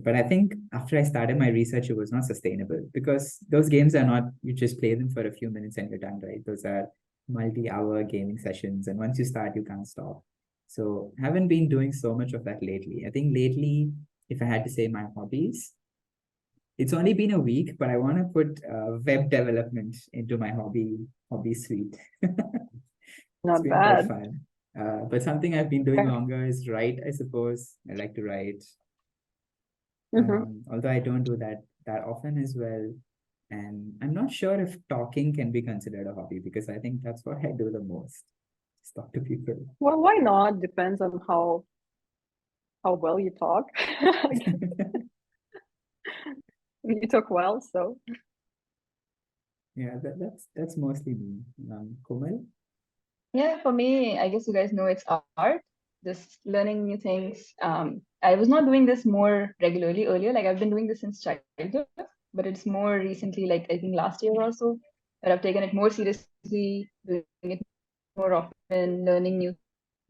But I think after I started my research, it was not sustainable because those games are not, you just play them for a few minutes and you're done, right? Those are multi-hour gaming sessions, and once you start, you can't stop. So haven't been doing so much of that lately. I think lately, if I had to say my hobbies, it's only been a week, but I want to put web development into my hobby suite. It's Not been quite bad. fun. But something I've been doing Okay. longer is write, I suppose. I like to write. Mm-hmm. Although I don't do that often as well. And I'm not sure if talking can be considered a hobby because I think that's what I do the most. Just talk to people. Well, why not? Depends on how well you talk. You talk well, so Yeah, that's mostly me. Komal? Yeah, for me, I guess you guys know it's art, just learning new things. I was not doing this more regularly earlier. Like I've been doing this since childhood, but it's more recently, like I think last year or so, that I've taken it more seriously, doing it more often, learning new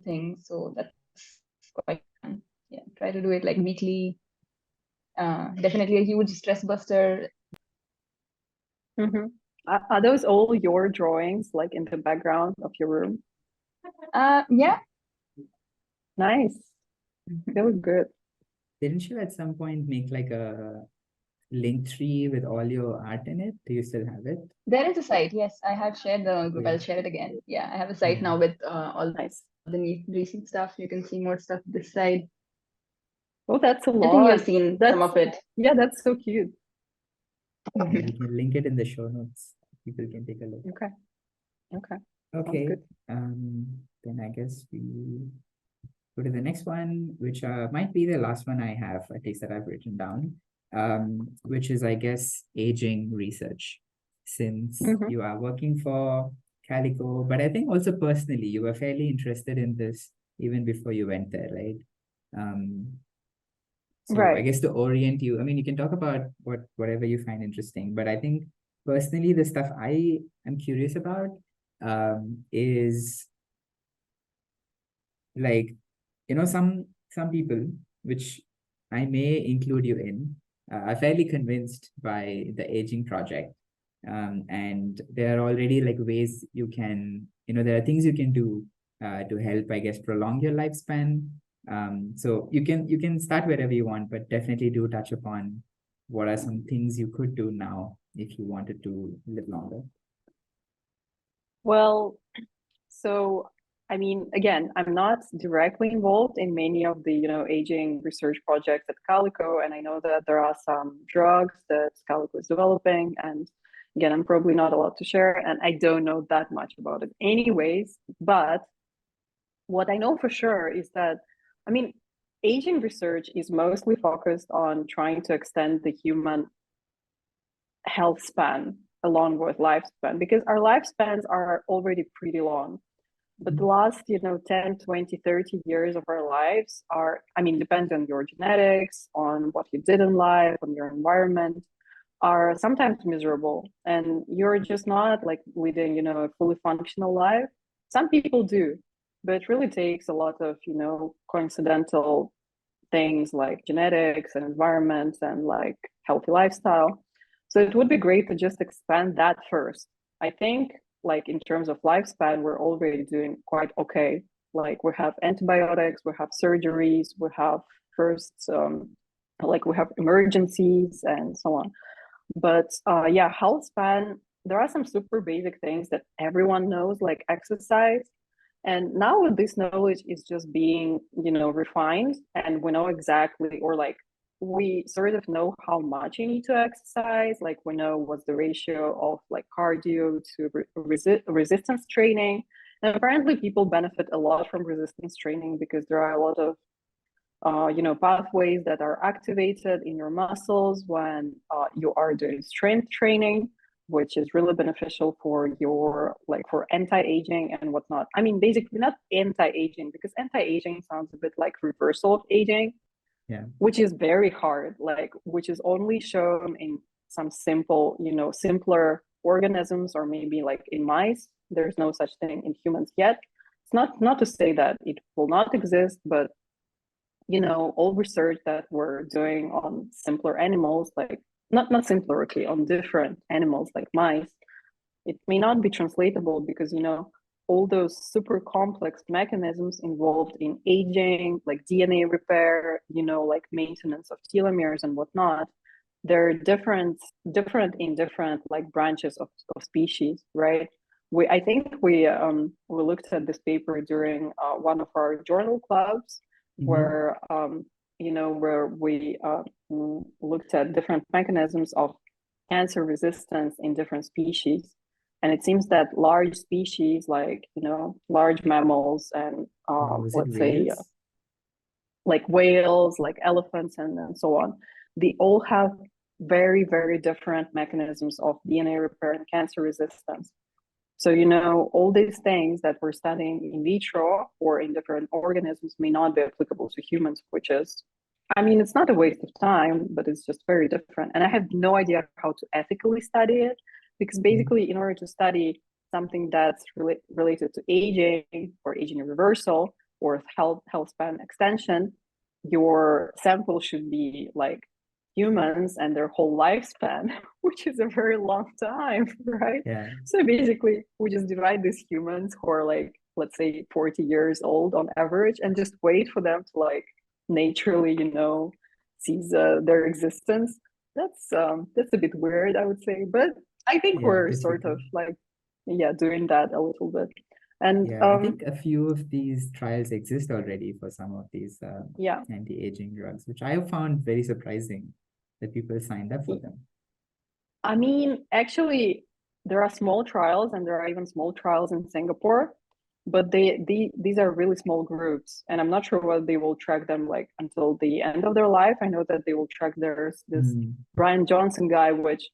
things. So that's quite fun. Yeah, try to do it like weekly. Definitely a huge stress buster. mm-hmm. Are those all your drawings, like in the background of your room? Yeah, Nice. They look good. Didn't you at some point make like a link tree with all your art in it? Do you still have it? there is a site. Yes, I have shared the group. Yeah. I'll share it again. Yeah, I have a site Yeah. now with all Nice. the recent stuff. You can see more stuff this side. Oh, that's a I think lot. you've seen That's some of it. Yeah, that's so cute. Yeah, we can link it in the show notes. People can take a look. Okay. Okay. Sounds Okay. good. Then I guess we go to the next one, which might be the last one I have, at least that I've written down, which is, I guess, aging research. Since Mm-hmm. you are working for Calico, but I think also personally, you were fairly interested in this even before you went there, right? So I Right. guess to orient you, I mean, you can talk about whatever you find interesting, but I think personally, the stuff I am curious about is like, some people, which I may include you in, are fairly convinced by the aging project. And there are already like ways you can, there are things you can do to help, I guess, prolong your lifespan. So you can start wherever you want, but definitely do touch upon what are some things you could do now if you wanted to live longer. Well, so I mean, again, I'm not directly involved in many of the, aging research projects at Calico, and I know that there are some drugs that Calico is developing, and again, I'm probably not allowed to share, and I don't know that much about it anyways, but what I know for sure is that, I mean, aging research is mostly focused on trying to extend the human health span along with lifespan, because our lifespans are already pretty long. But the last, 10, 20, 30 years of our lives are, I mean, depends on your genetics, on what you did in life, on your environment, are sometimes miserable. And you're just not like leading, a fully functional life. Some people do, but it really takes a lot of, coincidental things like genetics and environment and like healthy lifestyle. So it would be great to just expand that first. I think like in terms of lifespan, we're already doing quite okay. Like we have antibiotics, we have surgeries, we have first like we have emergencies and so on. But yeah, health span, there are some super basic things that everyone knows, like exercise. And now this knowledge is just being, refined, and we know exactly, or like we sort of know how much you need to exercise. Like we know what's the ratio of like cardio to resistance training. And apparently people benefit a lot from resistance training because there are a lot of pathways that are activated in your muscles when you are doing strength training, which is really beneficial for your, like, for anti-aging and whatnot. I mean, basically not anti-aging, because anti-aging sounds a bit like reversal of aging, Yeah. which is very hard, like, which is only shown in some simple, simpler organisms, or maybe like in mice. There's no such thing in humans yet. It's not to say that it will not exist, but all research that we're doing on simpler animals, like not simpler, okay, on different animals like mice, it may not be translatable because, all those super complex mechanisms involved in aging, like DNA repair, like maintenance of telomeres and whatnot, they're different in different like branches of species, right? I think we looked at this paper during one of our journal clubs, where where we looked at different mechanisms of cancer resistance in different species. And it seems that large species like, large mammals and Was it let's say whales? like whales, like elephants, and so on, they all have very, very different mechanisms of DNA repair and cancer resistance. So, all these things that we're studying in vitro or in different organisms may not be applicable to humans, which is, I mean, it's not a waste of time, but it's just very different. And I have no idea how to ethically study it, because basically, in order to study something that's related to aging or aging reversal or health span extension, your sample should be like humans and their whole lifespan, which is a very long time, right? Yeah. So basically, we just divide these humans who are like, let's say, 40 years old on average, and just wait for them to like naturally, cease their existence. That's a bit weird, I would say, but I think Yeah, we're it's sort of tricky. like, doing that a little bit. And Yeah, I think a few of these trials exist already for some of these yeah, anti-aging drugs, which I have found very surprising that people signed up for them. I mean, actually, there are small trials, and there are even small trials in Singapore, but these are really small groups, and I'm not sure whether they will track them like until the end of their life. I know that they will track this Brian Johnson guy, which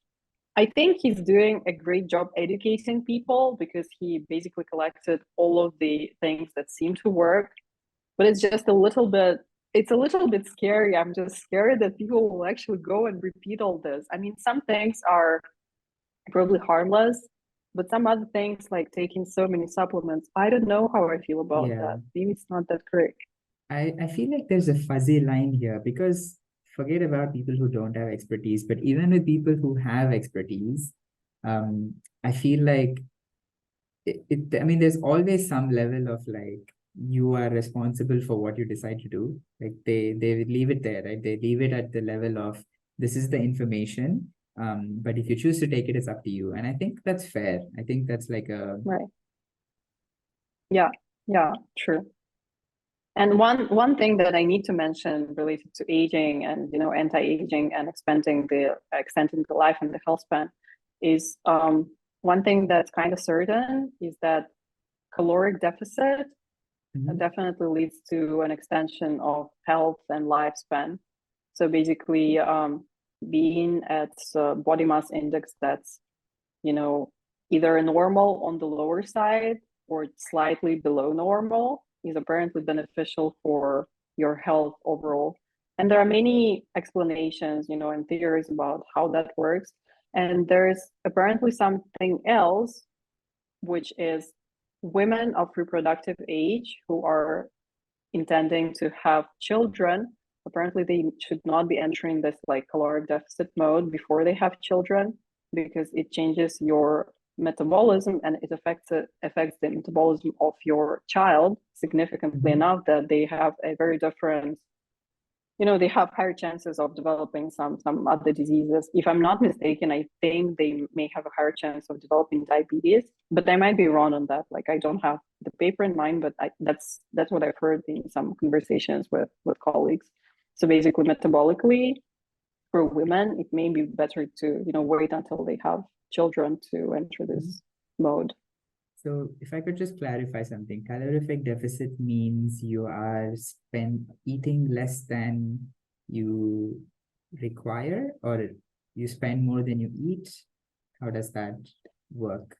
I think he's doing a great job educating people, because he basically collected all of the things that seem to work, but it's just it's a little bit scary. I'm just scared that people will actually go and repeat all this. I mean, some things are probably harmless, but some other things like taking so many supplements, I don't know how I feel about Yeah, that. Maybe it's not that great. I feel like there's a fuzzy line here because forget about people who don't have expertise, but even with people who have expertise, I feel like I mean, there's always some level of like you are responsible for what you decide to do. Like they leave it there, right? They leave it at the level of this is the information. But if you choose to take it, it's up to you. And I think that's fair. I think that's like a Right. Yeah, yeah, true. And one thing that I need to mention related to aging and, anti-aging and extending the life and the health span is one thing that's kind of certain is that caloric deficit definitely leads to an extension of health and lifespan. So basically, being at body mass index that's, either normal on the lower side or slightly below normal is apparently beneficial for your health overall. And there are many explanations, and theories about how that works. And there's apparently something else, which is women of reproductive age who are intending to have children. Apparently, they should not be entering this like caloric deficit mode before they have children, because it changes your metabolism, and it affects the metabolism of your child significantly enough that they have a very different they have higher chances of developing some other diseases. If I'm not mistaken, I think they may have a higher chance of developing diabetes, but I might be wrong on that. Like, I don't have the paper in mind, but that's what I've heard in some conversations with colleagues. So basically, metabolically, for women, it may be better to wait until they have children to enter this mode. So if I could just clarify something, calorific deficit means you are eating less than you require, or you spend more than you eat? How does that work?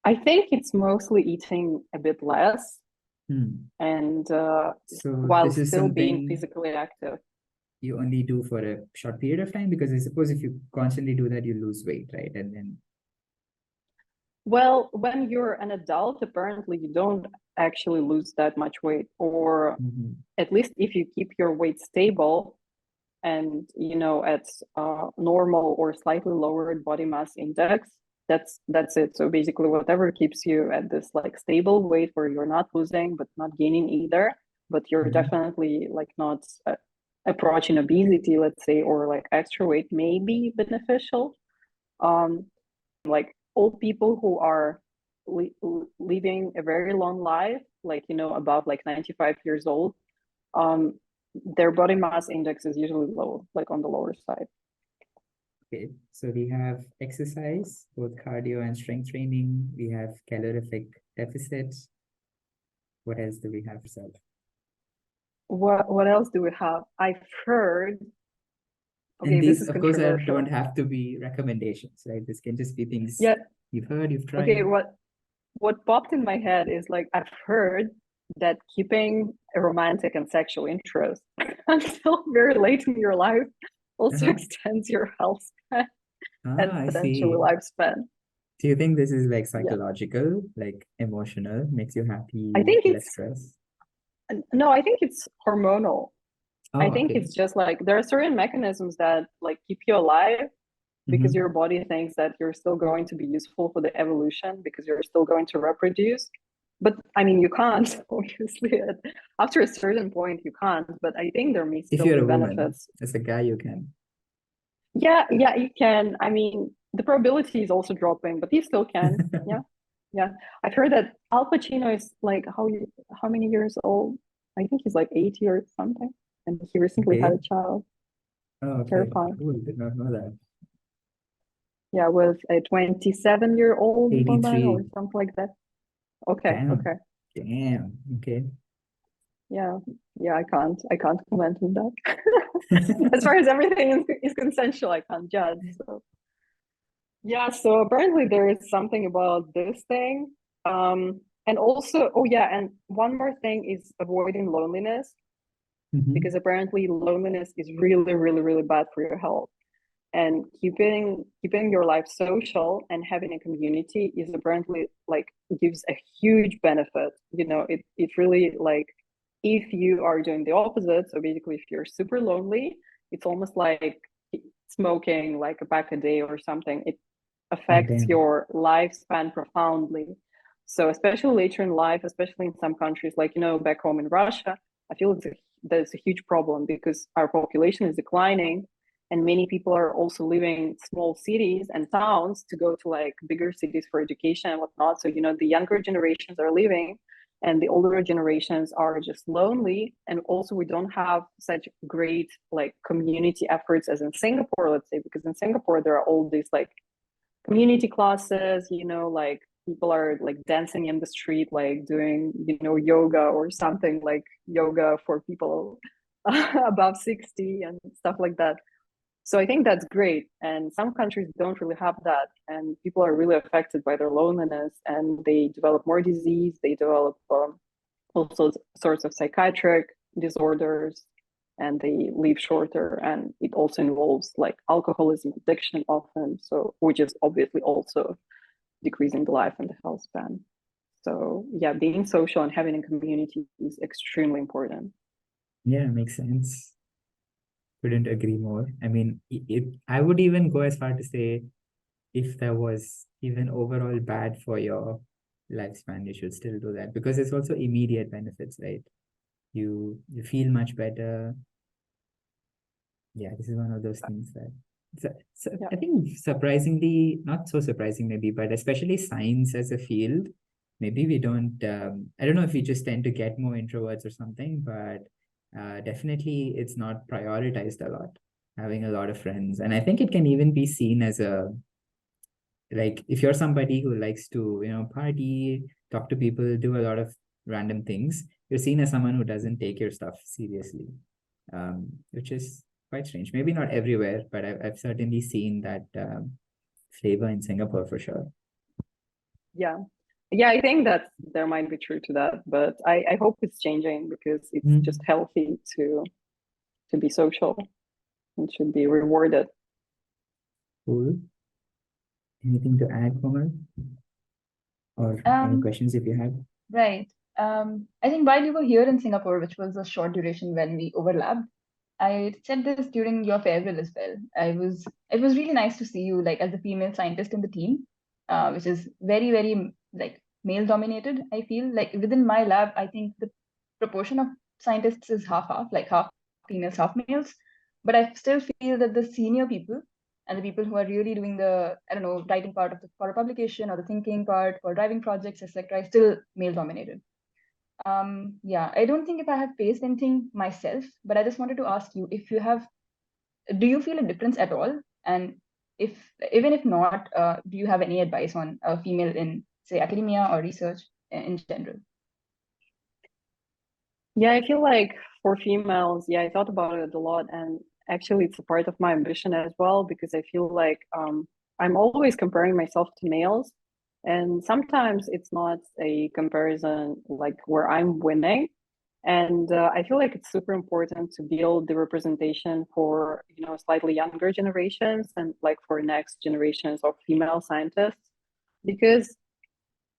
I think it's mostly eating a bit less and So while this is still being something physically active. you only do for a short period of time, because I suppose if you constantly do that, you lose weight, right? And then Well, when you're an adult, apparently you don't actually lose that much weight, or at least if you keep your weight stable and at normal or slightly lowered body mass index, that's it. So basically, whatever keeps you at this like stable weight where you're not losing but not gaining either, but you're definitely like not approaching obesity, let's say, or like extra weight may be beneficial. Like old people who are living a very long life, like about like 95 years old, their body mass index is usually low, like on the lower side. okay, so we have exercise, both cardio and strength training. We have calorific deficit. What else do we have, Sal? What else do we have? I've heard. Okay, And this these, is of course, controversial. don't have to be recommendations, right? This can just be things you've heard, you've tried. Okay, what popped in my head is like I've heard that keeping a romantic and sexual interest until very late in your life also extends your health span and I potentially see. lifespan. Do you think this is like psychological, like emotional, makes you happy, I think less it's stress? no, I think it's hormonal. I think okay. it's just like there are certain mechanisms that like keep you alive because your body thinks that you're still going to be useful for the evolution because you're still going to reproduce. But I mean, you can't, obviously. After a certain point, you can't. But I think there may If still you're be a woman, benefits. as a guy, you can. Yeah, you can. I mean, the probability is also dropping, but you still can. Yeah. I've heard that Al Pacino is like how many years old? I think he's like 80 or something, and he recently had a child. Oh, okay. Terrifying. Cool. Did not know that. Yeah, with a 27-year-old woman 83. or something like that. Okay. Damn. Okay. Damn. Okay. Yeah. I can't comment on that. As far as everything is consensual, I can't judge. So yeah, so apparently there is something about this thing. And also, oh yeah, and one more thing is avoiding loneliness, because apparently loneliness is really, really, really bad for your health. And keeping your life social and having a community is apparently like gives a huge benefit. It really like if you are doing the opposite, so basically if you're super lonely, it's almost like smoking like a pack a day or something. It affects your lifespan profoundly. So especially later in life, especially in some countries like back home in Russia, I feel there's a huge problem because our population is declining and many people are also leaving small cities and towns to go to like bigger cities for education and whatnot. So the younger generations are leaving and the older generations are just lonely. And also we don't have such great like community efforts as in Singapore, let's say, because in Singapore there are all these like community classes, like people are like dancing in the street, like doing yoga or something, like yoga for people above 60 and stuff like that. So I think that's great. And some countries don't really have that. And people are really affected by their loneliness and they develop more disease. They develop all sorts of psychiatric disorders and they live shorter. And it also involves like alcoholism, addiction often. So, which is obviously also decreasing the life and the health span. So yeah, being social and having a community is extremely important. Yeah, makes sense. Couldn't agree more. I mean, I would even go as far to say if that was even overall bad for your lifespan, you should still do that because it's also immediate benefits, right? You feel much better. Yeah, this is one of those things that Yeah. I think surprisingly, not so surprising maybe, but especially science as a field, maybe we don't, I don't know if we just tend to get more introverts or something, but definitely it's not prioritized a lot, having a lot of friends. And I think it can even be seen as a, like, if you're somebody who likes to, you know, party, talk to people, do a lot of random things, you're seen as someone who doesn't take your stuff seriously, which is quite strange. Maybe not everywhere, but I've certainly seen that flavor in Singapore for sure. Yeah. Yeah, I think that there might be truth to that, but I hope it's changing because it's just healthy to be social and should be rewarded. Cool. Anything to add, Komal? Or any questions if you have? Right. I think while you were here in Singapore, which was a short duration when we overlapped, I said this during your farewell as well. It was really nice to see you like as a female scientist in the team, which is very, very like male dominated. I feel like within my lab, I think the proportion of scientists is half-half, like half females, half males. But I still feel that the senior people and the people who are really doing the, I don't know, writing part of the for a publication or the thinking part or driving projects, etc., is still male dominated. Yeah, I don't think if I have faced anything myself, but I just wanted to ask you if you have, do you feel a difference at all? And if, even if not, do you have any advice on a female in, say, academia or research in general? Yeah, I feel like for females, yeah, I thought about it a lot, and actually it's a part of my ambition as well, because I feel like I'm always comparing myself to males, and sometimes it's not a comparison like where I'm winning. And I feel like it's super important to build the representation for, you know, slightly younger generations and like for next generations of female scientists, because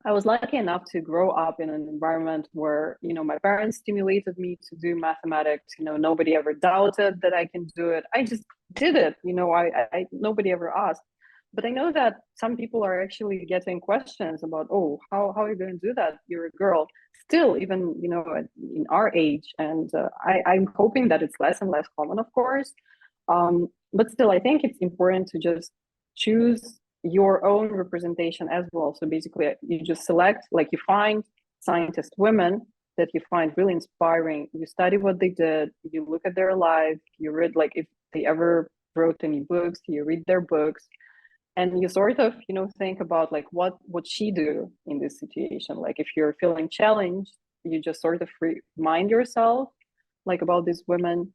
I was lucky enough to grow up in an environment where, you know, my parents stimulated me to do mathematics. You know, nobody ever doubted that I can do it. I just did it. You know, I nobody ever asked. But I know that some people are actually getting questions about, oh, how are you going to do that? You're a girl. Still, even, you know, in our age. And I'm hoping that it's less and less common, of course. But still, I think it's important to just choose your own representation as well. So basically, you just select, like you find scientist women that you find really inspiring. You study what they did, you look at their life, you read, like if they ever wrote any books, you read their books, and you sort of, you know, think about like what would she do in this situation. Like if you're feeling challenged, you just sort of remind yourself like about these women.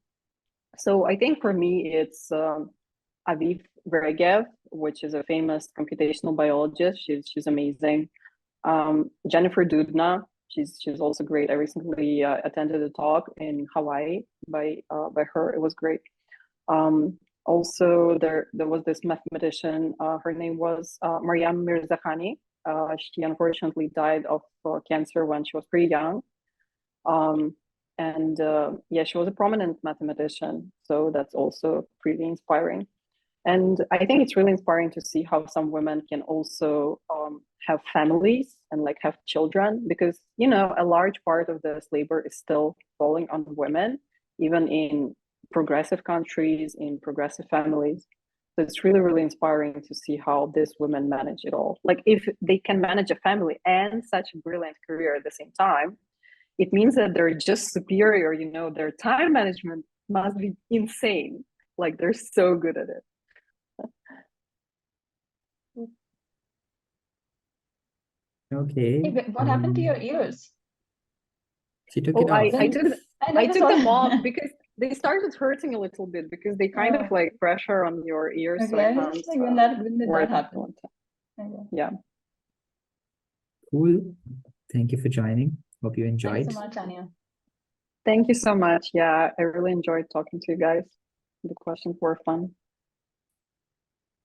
So I think for me, it's Aviv Regev, which is a famous computational biologist. She's amazing. Jennifer Doudna, she's also great. I recently attended a talk in Hawaii by her. It was great. Also, there was this mathematician. Her name was Maryam Mirzakhani. She unfortunately died of cancer when she was pretty young. And yeah, she was a prominent mathematician, so that's also pretty inspiring. And I think it's really inspiring to see how some women can also have families and like have children, because, you know, a large part of this labor is still falling on women, even in progressive countries, in progressive families. So it's really, really inspiring to see how these women manage it all. Like if they can manage a family and such a brilliant career at the same time, it means that they're just superior. You know, their time management must be insane. Like they're so good at it. Okay. Hey, what happened to your ears? She took Oh, it off. I took them off because they started hurting a little bit because they kind of like pressure on your ears. Okay, So I was just like, when did that happen? Okay. Yeah. Cool. Thank you for joining. Hope you enjoyed. Thanks so much, Anya. Thank you so much. Yeah, I really enjoyed talking to you guys. The questions were fun.